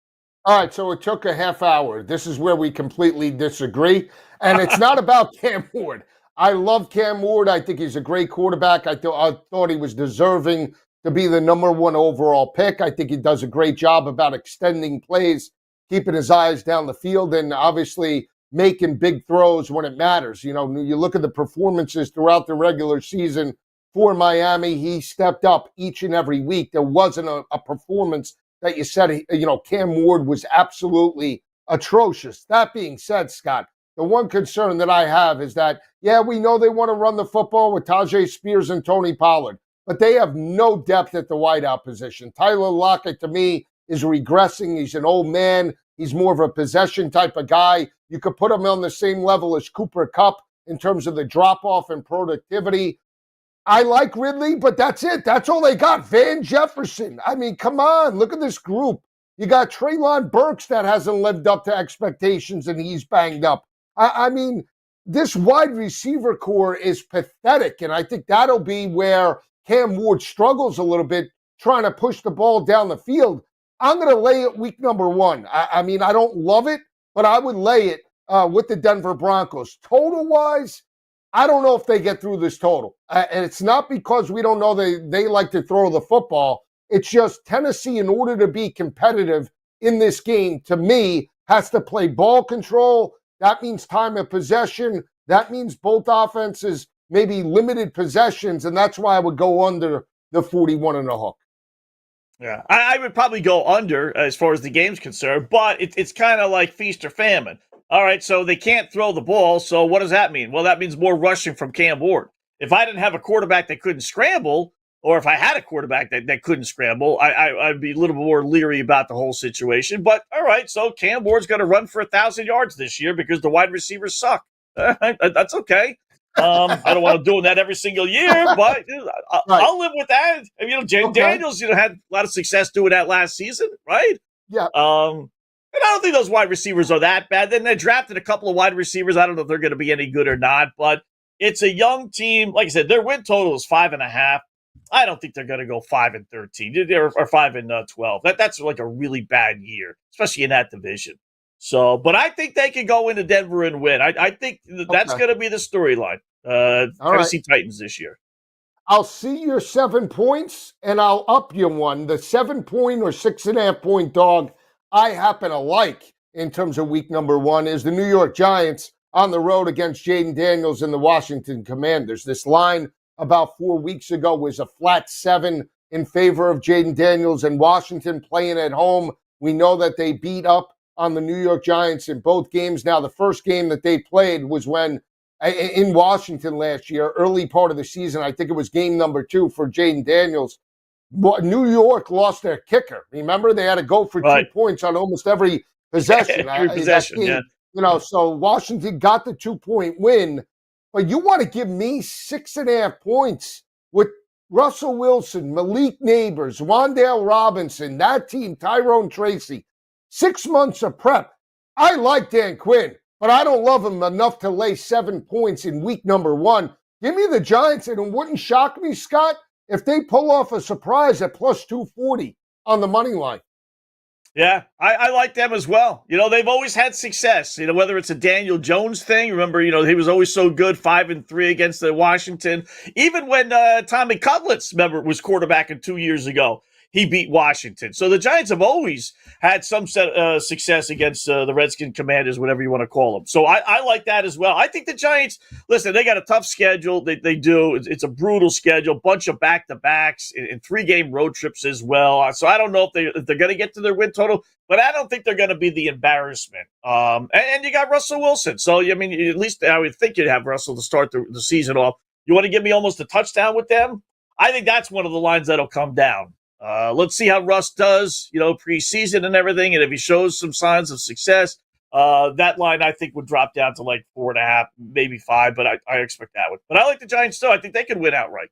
All right, so it took a half hour. This is where we completely disagree. And it's not about Cam Ward. I love Cam Ward. I think he's a great quarterback. I thought he was deserving to be the number one overall pick. I think he does a great job about extending plays, keeping his eyes down the field, and obviously making big throws when it matters. You know, you look at the performances throughout the regular season for Miami. He stepped up each and every week. There wasn't a performance that you said, Cam Ward was absolutely atrocious. That being said, Scott, the one concern that I have is that, yeah, we know they want to run the football with Tajay Spears and Tony Pollard, but they have no depth at the wideout position. Tyler Lockett, to me, is regressing. He's an old man. He's more of a possession type of guy. You could put him on the same level as Cooper Kupp in terms of the drop-off and productivity. I like Ridley, but that's it. That's all they got. Van Jefferson. I mean, come on. Look at this group. You got Treylon Burks that hasn't lived up to expectations, and he's banged up. I mean, this wide receiver core is pathetic, and I think that'll be where Cam Ward struggles a little bit trying to push the ball down the field. I'm going to lay it week number one. I mean, I don't love it, but I would lay it with the Denver Broncos. Total-wise, I don't know if they get through this total. And it's not because we don't know they like to throw the football. It's just Tennessee, in order to be competitive in this game, to me, has to play ball control. That means time of possession. That means both offenses maybe limited possessions, and that's why I would go under the 41 and a hook. Yeah, I would probably go under as far as the game's concerned, but it's kind of like feast or famine. All right, so they can't throw the ball, so what does that mean? Well, that means more rushing from Cam Ward. If I didn't have a quarterback that couldn't scramble, or if I had a quarterback that couldn't scramble, I'd be a little more leery about the whole situation. But, all right, so Cam Ward's going to run for 1,000 yards this year because the wide receivers suck. That's okay. I don't want to do that every single year, but I'll live with that. And, James Daniels, had a lot of success doing that last season, right? Yeah. And I don't think those wide receivers are that bad. Then they drafted a couple of wide receivers. I don't know if they're going to be any good or not, but it's a young team. Like I said, their win total is 5.5. I don't think they're going to go 5-13 or 5-12. That's like a really bad year, especially in that division. So, but I think they can go into Denver and win. I think that's going to be the storyline. Tennessee Titans this year. I'll see your 7 points, and I'll up you one. The 7-point or 6.5 point dog I happen to like in terms of week number one is the New York Giants on the road against Jaden Daniels and the Washington Commanders. This line about 4 weeks ago was a flat 7 in favor of Jaden Daniels and Washington playing at home. We know that they beat up on the New York Giants in both games. Now, the first game that they played was when in Washington last year, early part of the season. I think it was game number 2 for Jaden Daniels. New York lost their kicker. Remember, they had to go for 2 points on almost every possession. So Washington got the 2-point win. But you want to give me 6.5 points with Russell Wilson, Malik Neighbors, Wan'Dale Robinson, that team, Tyrone Tracy. 6 months of prep. I like Dan Quinn, but I don't love him enough to lay 7 points in week number one. Give me the Giants, and it wouldn't shock me, Scott, if they pull off a surprise at plus 240 on the money line. Yeah, I like them as well. They've always had success, whether it's a Daniel Jones thing. Remember, he was always so good, 5-3 against the Washington. Even when Tommy Cutlets, was quarterbacking 2 years ago, he beat Washington. So the Giants have always had some success against the Redskin Commanders, whatever you want to call them. So I like that as well. I think the Giants, listen, they got a tough schedule. They do. It's a brutal schedule, bunch of back-to-backs and 3-game road trips as well. So I don't know if they're going to get to their win total, but I don't think they're going to be the embarrassment. And you got Russell Wilson. So, at least I would think you'd have Russell to start the season off. You want to give me almost a touchdown with them? I think that's one of the lines that'll come down. Let's see how Russ does, preseason and everything. And if he shows some signs of success, that line I think would drop down to like 4.5, maybe 5, but I expect that one. But I like the Giants too. I think they could win outright.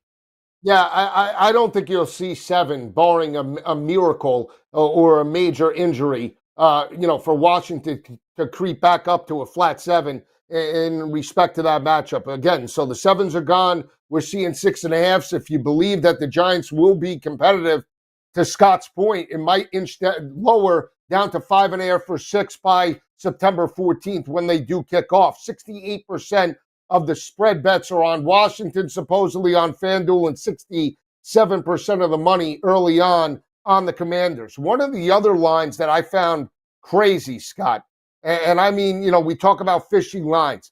Yeah, I don't think you'll see 7, barring a miracle or a major injury, for Washington to creep back up to a flat 7 in respect to that matchup. Again, so the 7s are gone. We're seeing 6.5s. If you believe that the Giants will be competitive, to Scott's point, it might inch lower down to 5.5 or 6 by September 14th when they do kick off. 68% of the spread bets are on Washington, supposedly on FanDuel, and 67% of the money early on the Commanders. One of the other lines that I found crazy, Scott, and I mean, we talk about fishy lines.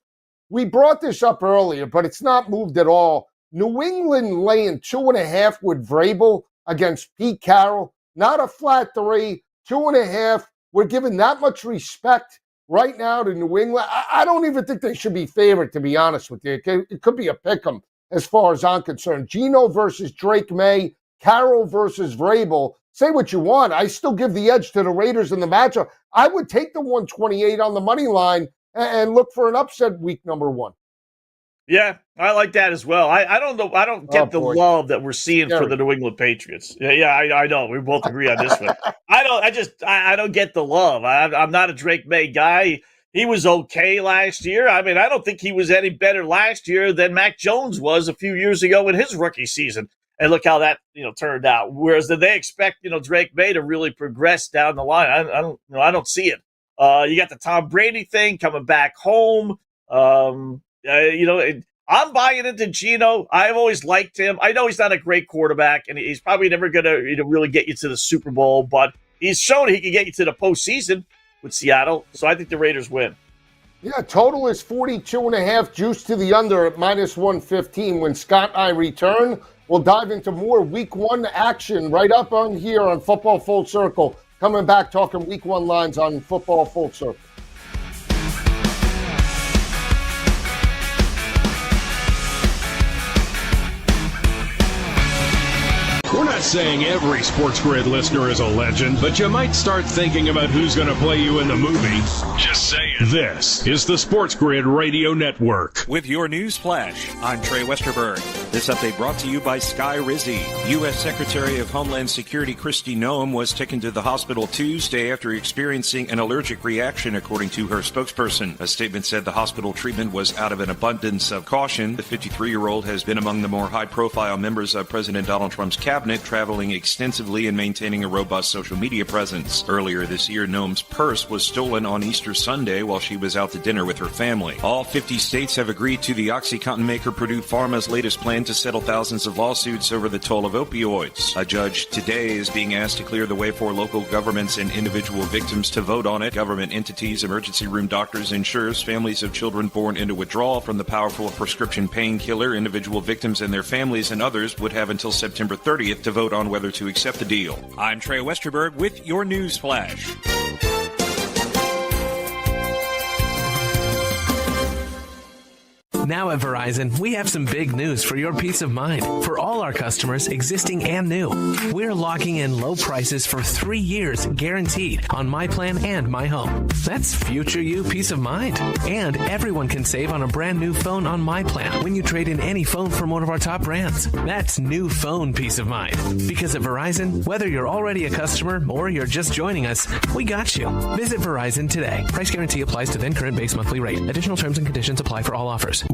We brought this up earlier, but it's not moved at all. New England laying 2.5 with Vrabel against Pete Carroll. Not a flat 3, 2.5. We're giving that much respect right now to New England. I don't even think they should be favored, to be honest with you. It could be a pick 'em as far as I'm concerned. Geno versus Drake May, Carroll versus Vrabel. Say what you want. I still give the edge to the Raiders in the matchup. I would take the 128 on the money line and look for an upset week number 1. Yeah, I like that as well. I don't know. I don't get the love that we're seeing for the New England Patriots. I know. We both agree on this one. I don't get the love. I'm not a Drake May guy. He was okay last year. I mean, I don't think he was any better last year than Mac Jones was a few years ago in his rookie season. And look how that turned out. Whereas did they expect Drake May to really progress down the line? I don't see it. You got the Tom Brady thing coming back home. I'm buying into Geno. I've always liked him. I know he's not a great quarterback, and he's probably never going to really get you to the Super Bowl, but he's shown he can get you to the postseason with Seattle. So I think the Raiders win. Yeah, total is 42.5, juice to the under at -115. When Scott and I return, we'll dive into more Week 1 action right up on here on Football Full Circle. Coming back talking Week 1 lines on Football Full Circle. We're not saying every SportsGrid listener is a legend, but you might start thinking about who's going to play you in the movie. Just saying. This is the SportsGrid Radio Network. With your news flash, I'm Trey Westerberg. This update brought to you by Sky Rizzi. U.S. Secretary of Homeland Security Kristi Noem was taken to the hospital Tuesday after experiencing an allergic reaction, according to her spokesperson. A statement said the hospital treatment was out of an abundance of caution. The 53-year-old has been among the more high-profile members of President Donald Trump's cabinet, traveling extensively and maintaining a robust social media presence. Earlier this year, Noem's purse was stolen on Easter Sunday while she was out to dinner with her family. All 50 states have agreed to the OxyContin maker Purdue Pharma's latest plan to settle thousands of lawsuits over the toll of opioids. A judge today is being asked to clear the way for local governments and individual victims to vote on it. Government entities, emergency room doctors, insurers, families of children born into withdrawal from the powerful prescription painkiller, individual victims and their families and others would have until September 30th to vote on whether to accept the deal. I'm Trey Westerberg with your news flash. Now at Verizon, we have some big news for your peace of mind. For all our customers, existing and new, we're locking in low prices for 3 years guaranteed on My Plan and My Home. That's future you peace of mind. And everyone can save on a brand new phone on My Plan when you trade in any phone from one of our top brands. That's new phone peace of mind. Because at Verizon, whether you're already a customer or you're just joining us, we got you. Visit Verizon today. Price guarantee applies to then current base monthly rate. Additional terms and conditions apply for all offers.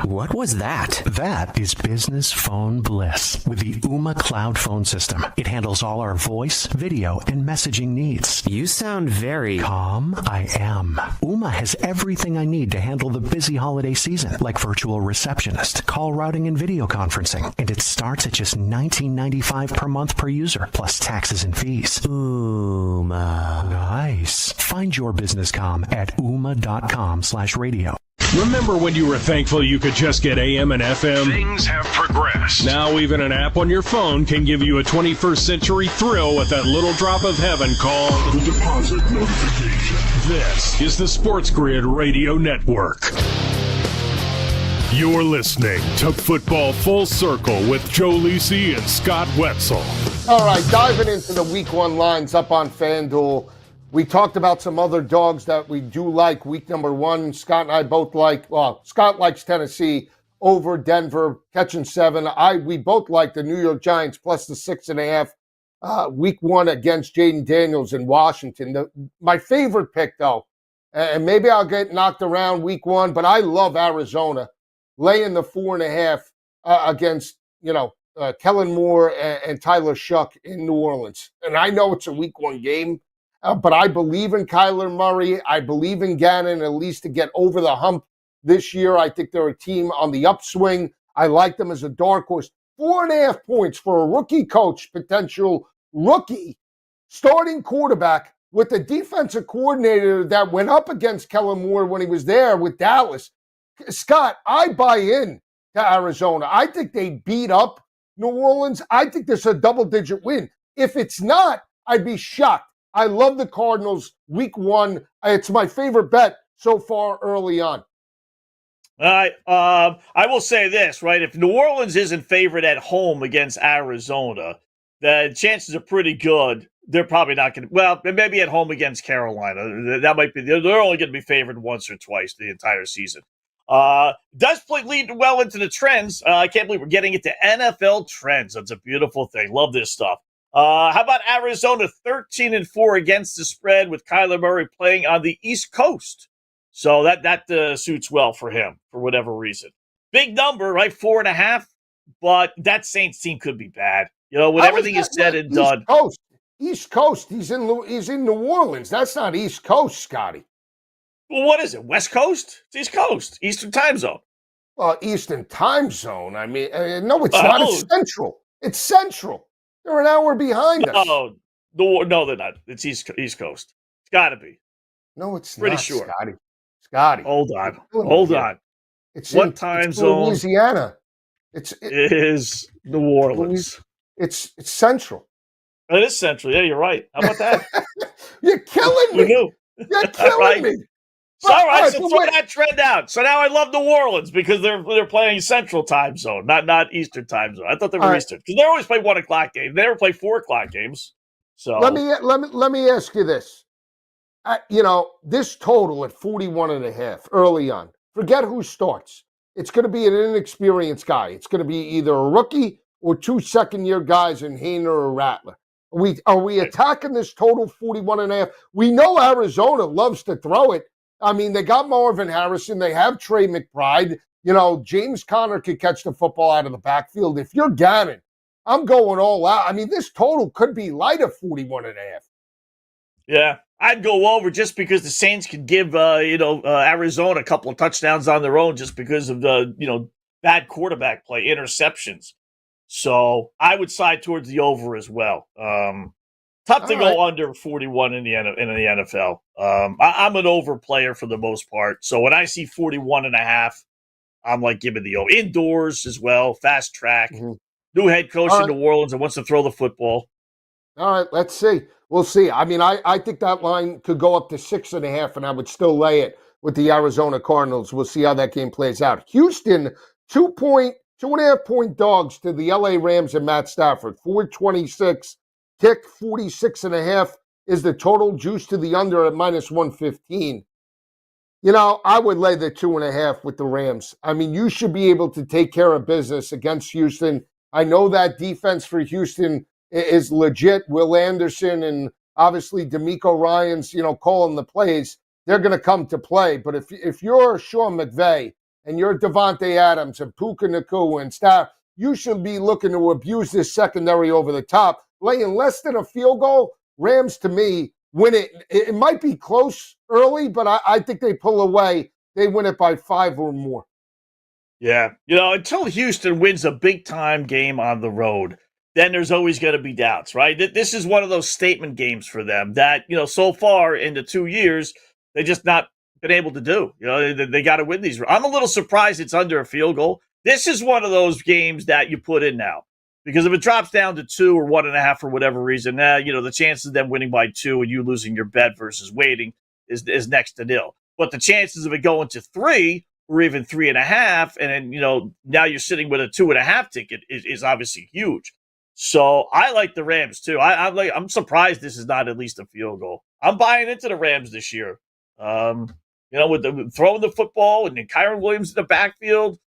What was that? That is business phone bliss with the Ooma Cloud phone system. It handles all our voice, video, and messaging needs. You sound very calm. I am. Ooma has everything I need to handle the busy holiday season, like virtual receptionist, call routing, and video conferencing. And it starts at just $19.95 per month per user, plus taxes and fees. Ooma. Nice. Find your business comm at ooma.com/radio. Remember when you were thankful you could just get AM and FM? Things have progressed. Now even an app on your phone can give you a 21st century thrill with that little drop of heaven called the deposit notification. This is the SportsGrid Radio Network. You're listening to Football Full Circle with Joe Lisi and Scott Wetzel. All right, diving into the Week 1 lines up on FanDuel. We talked about some other dogs that we do like. Week number 1, Scott and I both like, well, Scott likes Tennessee over Denver, catching 7. We both like the New York Giants plus the 6.5. Week 1 against Jaden Daniels in Washington. My favorite pick, though, and maybe I'll get knocked around week 1, but I love Arizona laying the 4.5 against, Kellen Moore and Tyler Shuck in New Orleans. And I know it's a week 1 game, but I believe in Kyler Murray. I believe in Gannon, at least to get over the hump this year. I think they're a team on the upswing. I like them as a dark horse. 4.5 points for a rookie coach, potential rookie starting quarterback with a defensive coordinator that went up against Kellen Moore when he was there with Dallas. Scott, I buy in to Arizona. I think they beat up New Orleans. I think this is a double-digit win. If it's not, I'd be shocked. I love the Cardinals week 1. It's my favorite bet so far early on. I will say this, right? If New Orleans isn't favored at home against Arizona, the chances are pretty good they're probably not going to. Well, maybe at home against Carolina. That might be. They're only going to be favored once or twice the entire season. Does lead well into the trends. I can't believe we're getting into NFL trends. That's a beautiful thing. Love this stuff. How about Arizona 13-4 against the spread with Kyler Murray playing on the East Coast? So that suits well for him for whatever reason. Big number, right? 4.5. But that Saints team could be bad. You know, when everything is said and done. East Coast. He's in New Orleans. That's not East Coast, Scotty. Well, what is it? West Coast? It's East Coast. Eastern time zone. Well, Eastern time zone. I mean, no, it's not. It's Central. It's Central. They're an hour behind us. No, they're not. It's East Coast. It's got to be. No, it's pretty not, sure. Scotty. Hold on. It's what time zone? Louisiana. It is New Orleans. It's Central. It is Central. Yeah, you're right. How about that? You're killing me. You're killing me. So, all right, so throw that trend out. So now I love New Orleans because they're playing Central time zone, not Eastern time zone. I thought they were Eastern because they always play 1 o'clock games. They never play 4 o'clock games. So let me ask you this. This total at 41.5 early on. Forget who starts. It's going to be an inexperienced guy. It's going to be either a rookie or 2 second-year guys in Hainer or Rattler. Are we attacking this total 41.5? We know Arizona loves to throw it. I mean, they got Marvin Harrison. They have Trey McBride. James Conner could catch the football out of the backfield. If you're Gannon, I'm going all out. I mean, this total could be light of 41.5. Yeah, I'd go over just because the Saints could give, Arizona a couple of touchdowns on their own just because of the, bad quarterback play, interceptions. So I would side towards the over as well. Tough to go under 41 in the NFL. I'm an over player for the most part. So when I see 41.5, I'm like, give it the over. Indoors as well, fast track. Mm-hmm. New head coach in New Orleans and wants to throw the football. All right, let's see. We'll see. I mean, I think that line could go up to 6.5, and I would still lay it with the Arizona Cardinals. We'll see how that game plays out. Houston, 2.5 point dogs to the LA Rams and Matt Stafford. 426. Kick 46.5 is the total. Juice to the under at minus 115. I would lay the 2.5 with the Rams. I mean, you should be able to take care of business against Houston. I know that defense for Houston is legit. Will Anderson and obviously DeMeco Ryans, calling the plays. They're going to come to play. But if you're Sean McVay and you're Devontae Adams and Puka Nacua and staff, you should be looking to abuse this secondary over the top. Laying less than a field goal, Rams, to me, win it. It might be close early, but I think they pull away. They win it by 5 or more. Yeah. Until Houston wins a big-time game on the road, then there's always going to be doubts, right? This is one of those statement games for them that, so far in the 2 years, they just not been able to do. They got to win these. I'm a little surprised it's under a field goal. This is one of those games that you put in now. Because if it drops down to 2 or 1.5 for whatever reason, the chances of them winning by 2 and you losing your bet versus waiting is next to nil. But the chances of it going to 3 or even 3.5, and then, now you're sitting with a 2.5 ticket is obviously huge. So I like the Rams too. I'm surprised this is not at least a field goal. I'm buying into the Rams this year. With throwing the football and then Kyron Williams in the backfield,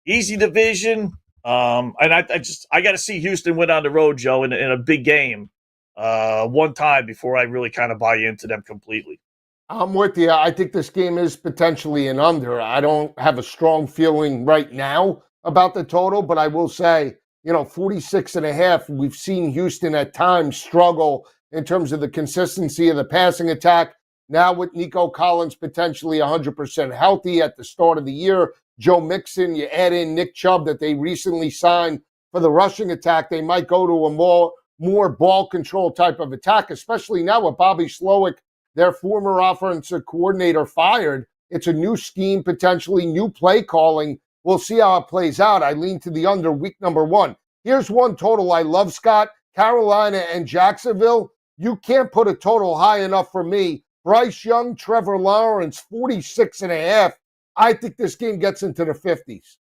easy division. And I got to see Houston win on the road, Joe, in a big game one time before I really kind of buy into them completely. I'm with you. I think this game is potentially an under. I don't have a strong feeling right now about the total, but I will say 46.5. We've seen Houston at times struggle in terms of the consistency of the passing attack. Now with Nico Collins potentially 100% healthy at the start of the year, Joe Mixon, you add in Nick Chubb that they recently signed for the rushing attack, they might go to a more ball control type of attack, especially now with Bobby Slowick, their former offensive coordinator, fired. It's a new scheme, potentially new play calling. We'll see how it plays out. I lean to the under week number 1. Here's one total I love, Scott. Carolina and Jacksonville. You can't put a total high enough for me. Bryce Young, Trevor Lawrence, 46.5. I think this game gets into the 50s.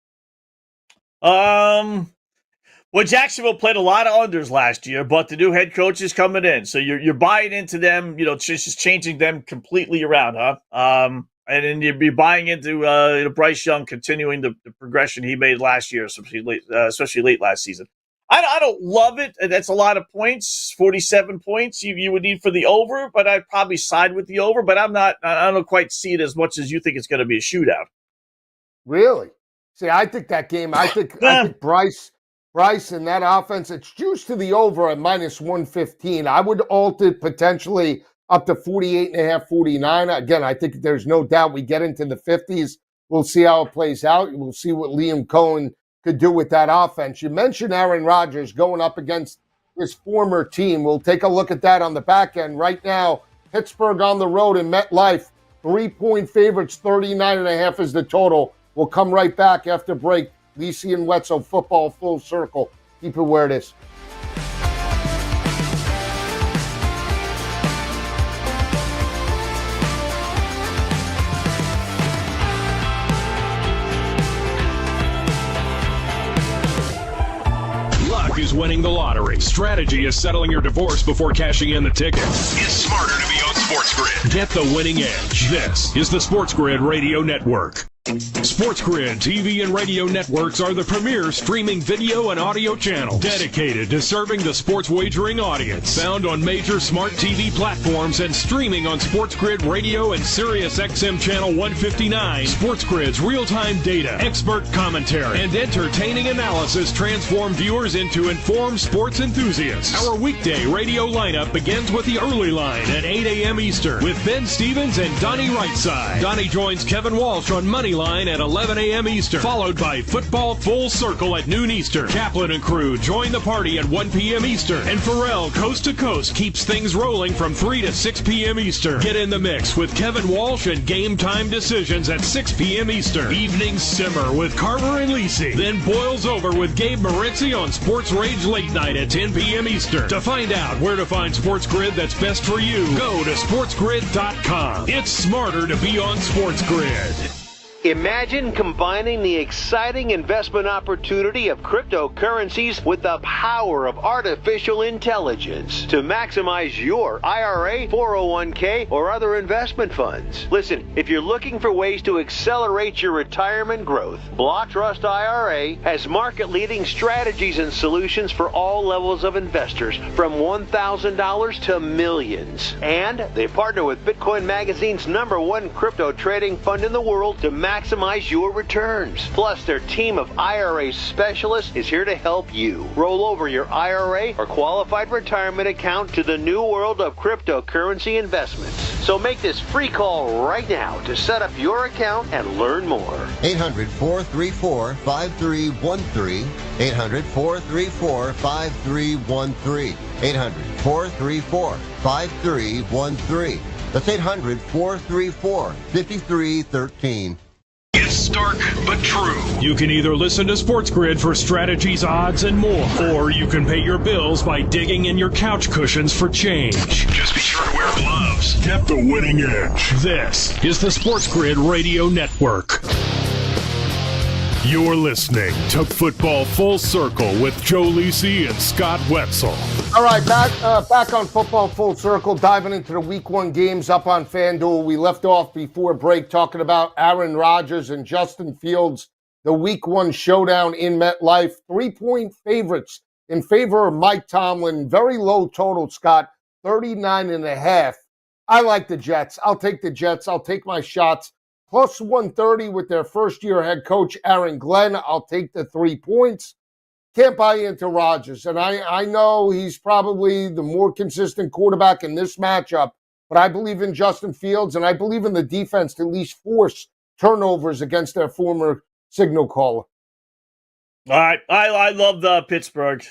Well, Jacksonville played a lot of unders last year, but the new head coach is coming in. So you're buying into them, just changing them completely around, huh? And then you'd be buying into Bryce Young continuing the progression he made last year, especially late last season. I don't love it. That's a lot of points, 47 points you would need for the over, but I'd probably side with the over. But I don't quite see it as much as you think it's going to be a shootout. Really? See, I think that game, I think Bryce and that offense, it's juiced to the over at minus 115. I would alter it potentially up to 48.5, 49. Again, I think there's no doubt we get into the 50s. We'll see how it plays out. We'll see what Liam Cohen could do with that offense. You mentioned Aaron Rodgers going up against his former team. We'll take a look at that on the back end. Right now, Pittsburgh on the road in MetLife. 3-point favorites, 39.5 is the total. We'll come right back after break. Lisi and Wetzel, football full circle. Keep it where it is. Luck is winning the lottery. Strategy is settling your divorce before cashing in the ticket. It's smarter to be on SportsGrid. Get the winning edge. This is the SportsGrid Radio Network. SportsGrid TV and radio networks are the premier streaming video and audio channels dedicated to serving the sports wagering audience. Found on major smart TV platforms and streaming on SportsGrid Radio and SiriusXM Channel 159. SportsGrid's real-time data, expert commentary, and entertaining analysis transform viewers into informed sports enthusiasts. Our weekday radio lineup begins with the early line at 8 a.m. Eastern with Ben Stevens and Donnie Rightside. Donnie joins Kevin Walsh on Money Line at 11 a.m. Eastern, followed by Football Full Circle at noon Eastern. Kaplan and crew join the party at 1 p.m. Eastern. And Pharrell, Coast to Coast, keeps things rolling from 3 to 6 p.m. Eastern. Get in the mix with Kevin Walsh and Game Time Decisions at 6 p.m. Eastern. Evenings simmer with Carver and Lisi. Then boils over with Gabe Moritzi on Sports Rage Late Night at 10 p.m. Eastern. To find out where to find SportsGrid that's best for you, go to sportsgrid.com. It's smarter to be on SportsGrid. Imagine combining the exciting investment opportunity of cryptocurrencies with the power of artificial intelligence to maximize your IRA, 401k, or other investment funds. Listen, if you're looking for ways to accelerate your retirement growth, Block Trust IRA has market-leading strategies and solutions for all levels of investors, from $1,000 to millions. And they partner with Bitcoin Magazine's #1 crypto trading fund in the world to maximize your returns. Plus, their team of IRA specialists is here to help you roll over your IRA or qualified retirement account to the new world of cryptocurrency investments. So make this free call right now to set up your account and learn more. 800-434-5313. 800-434-5313. 800-434-5313. That's 800-434-5313. It's stark but true. You can either listen to SportsGrid for strategies, odds, and more, or you can pay your bills by digging in your couch cushions for change. Just be sure to wear gloves. Get the winning edge. This is the SportsGrid Radio Network. You're listening to Football Full Circle with Joe Lisi and Scott Wetzel. All right, back on Football Full Circle, diving into the Week 1 games up on FanDuel. We left off before break talking about Aaron Rodgers and Justin Fields, the Week 1 showdown in MetLife. 3-point favorites in favor of Mike Tomlin. Very low total, Scott, 39.5. I like the Jets. I'll take the Jets. I'll take my shots. Plus 130 with their first-year head coach, Aaron Glenn. I'll take the 3 points. can't buy into Rodgers. And I know he's probably the more consistent quarterback in this matchup, but I believe in Justin Fields, and I believe in the defense to at least force turnovers against their former signal caller. All right. I love Pittsburgh.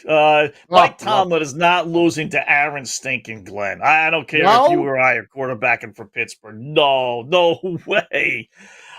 Mike Tomlin is not losing to Aaron stinking Glenn. I don't care if you or I are quarterbacking for Pittsburgh. No way.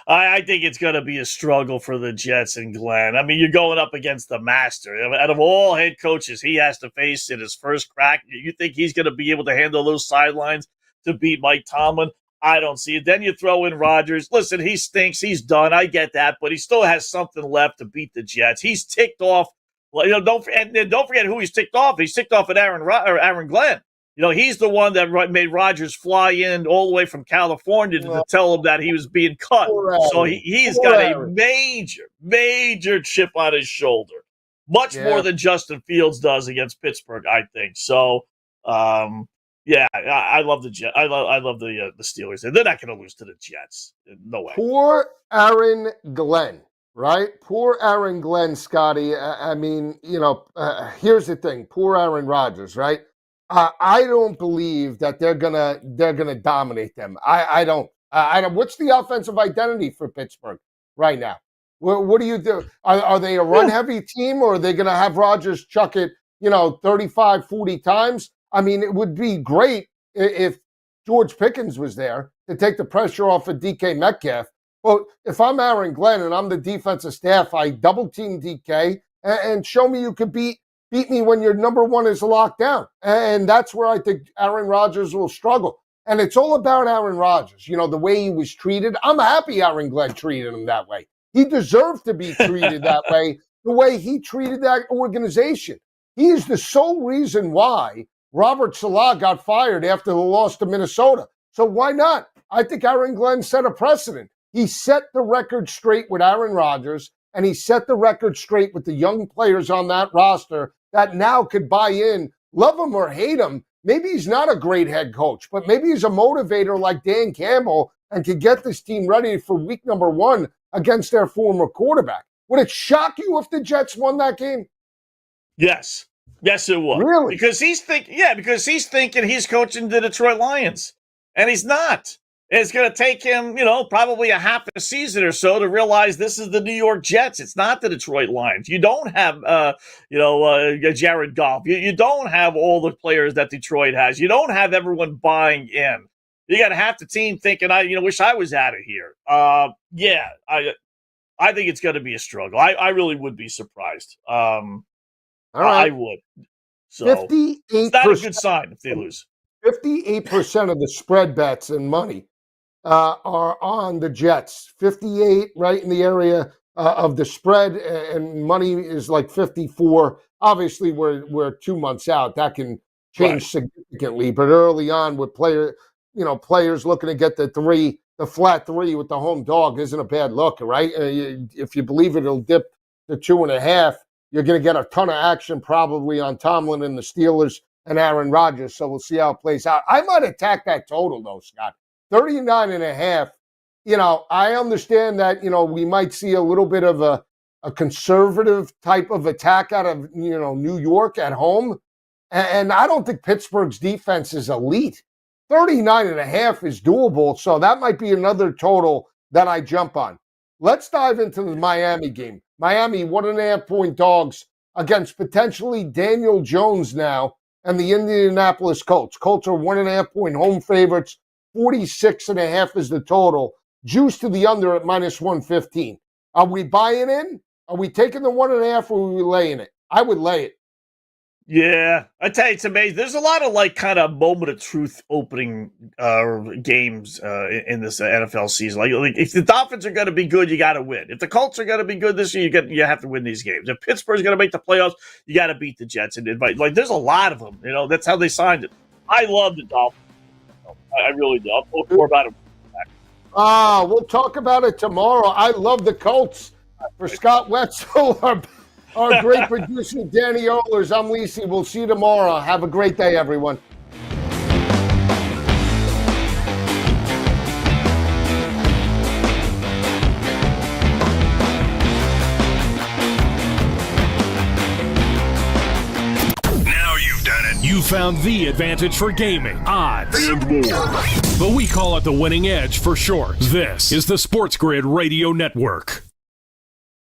I think it's going to be a struggle for the Jets and Glenn. I mean, you're going up against the master. Out of all head coaches he has to face in his first crack, you think he's going to be able to handle those sidelines to beat Mike Tomlin? I don't see it. Then you throw in Rodgers. Listen, he stinks. He's done. I get that, but he still has something left to beat the Jets. He's ticked off. Don't forget who he's ticked off. He's ticked off at Aaron Glenn. He's the one that made Rodgers fly in all the way from California to tell him that he was being cut. So he's got a major chip on his shoulder, much more than Justin Fields does against Pittsburgh, I think. So, I love the Jets. I love the Steelers. They're not going to lose to the Jets. No way. Poor Aaron Glenn, right? Poor Aaron Glenn, Scotty. I mean, here's the thing. Poor Aaron Rodgers, right? I don't believe that they're gonna dominate them. I don't. What's the offensive identity for Pittsburgh right now? What do you do? Are they a run-heavy team, or are they going to have Rodgers chuck it, 35, 40 times? I mean, it would be great if George Pickens was there to take the pressure off of DK Metcalf. Well, if I'm Aaron Glenn and I'm the defensive staff, I double-team DK and show me you could beat me when your number one is locked down. And that's where I think Aaron Rodgers will struggle. And it's all about Aaron Rodgers, the way he was treated. I'm happy Aaron Glenn treated him that way. He deserved to be treated that way, the way he treated that organization. He is the sole reason why Robert Saleh got fired after the loss to Minnesota. So why not? I think Aaron Glenn set a precedent. He set the record straight with Aaron Rodgers, and he set the record straight with the young players on that roster that now could buy in, love him or hate him. Maybe he's not a great head coach, but maybe he's a motivator like Dan Campbell and could get this team ready for week number 1 against their former quarterback. Would it shock you if the Jets won that game? Yes. Yes, it would. Really? Because he's thinking he's coaching the Detroit Lions, and he's not. It's going to take him, probably a half a season or so to realize this is the New York Jets. It's not the Detroit Lions. You don't have, Jared Goff. You don't have all the players that Detroit has. You don't have everyone buying in. You got to have the team thinking, wish I was out of here. I think it's going to be a struggle. I really would be surprised. All right. I would. So 58%, it's not a good sign if they lose. 58% of the spread bets and money are on the Jets. 58 right in the area of the spread, and money is like 54. Obviously, we're 2 months out. That can change significantly, but early on with players looking to get the flat three with the home dog isn't a bad look, right? If you believe it'll dip to 2.5, you're going to get a ton of action probably on Tomlin and the Steelers and Aaron Rodgers. So we'll see how it plays out. I might attack that total though, Scott. 39.5. I understand that, we might see a little bit of a conservative type of attack out of, New York at home. And I don't think Pittsburgh's defense is elite. 39.5 is doable. So that might be another total that I jump on. Let's dive into the Miami game. Miami, 1.5-point dogs against potentially Daniel Jones now and the Indianapolis Colts. Colts are 1.5-point home favorites. 46.5 is the total. Juice to the under at -115. Are we buying in? Are we taking the 1.5 or are we laying it? I would lay it. Yeah, I tell you, it's amazing. There's a lot of kind of moment of truth opening games in this NFL season. Like if the Dolphins are going to be good, you got to win. If the Colts are going to be good this year, you have to win these games. If Pittsburgh's going to make the playoffs, you got to beat the Jets and invite. There's a lot of them. That's how they signed it. I love the Dolphins. I really do. I'll talk more about it. We'll talk about it tomorrow. I love the Colts. For Scott Wetzel, our great producer, Danny Ohlers, I'm Lisi. We'll see you tomorrow. Have a great day, everyone. You found the advantage for gaming, odds, and more. But we call it the Winning Edge for short. This is the SportsGrid Radio Network.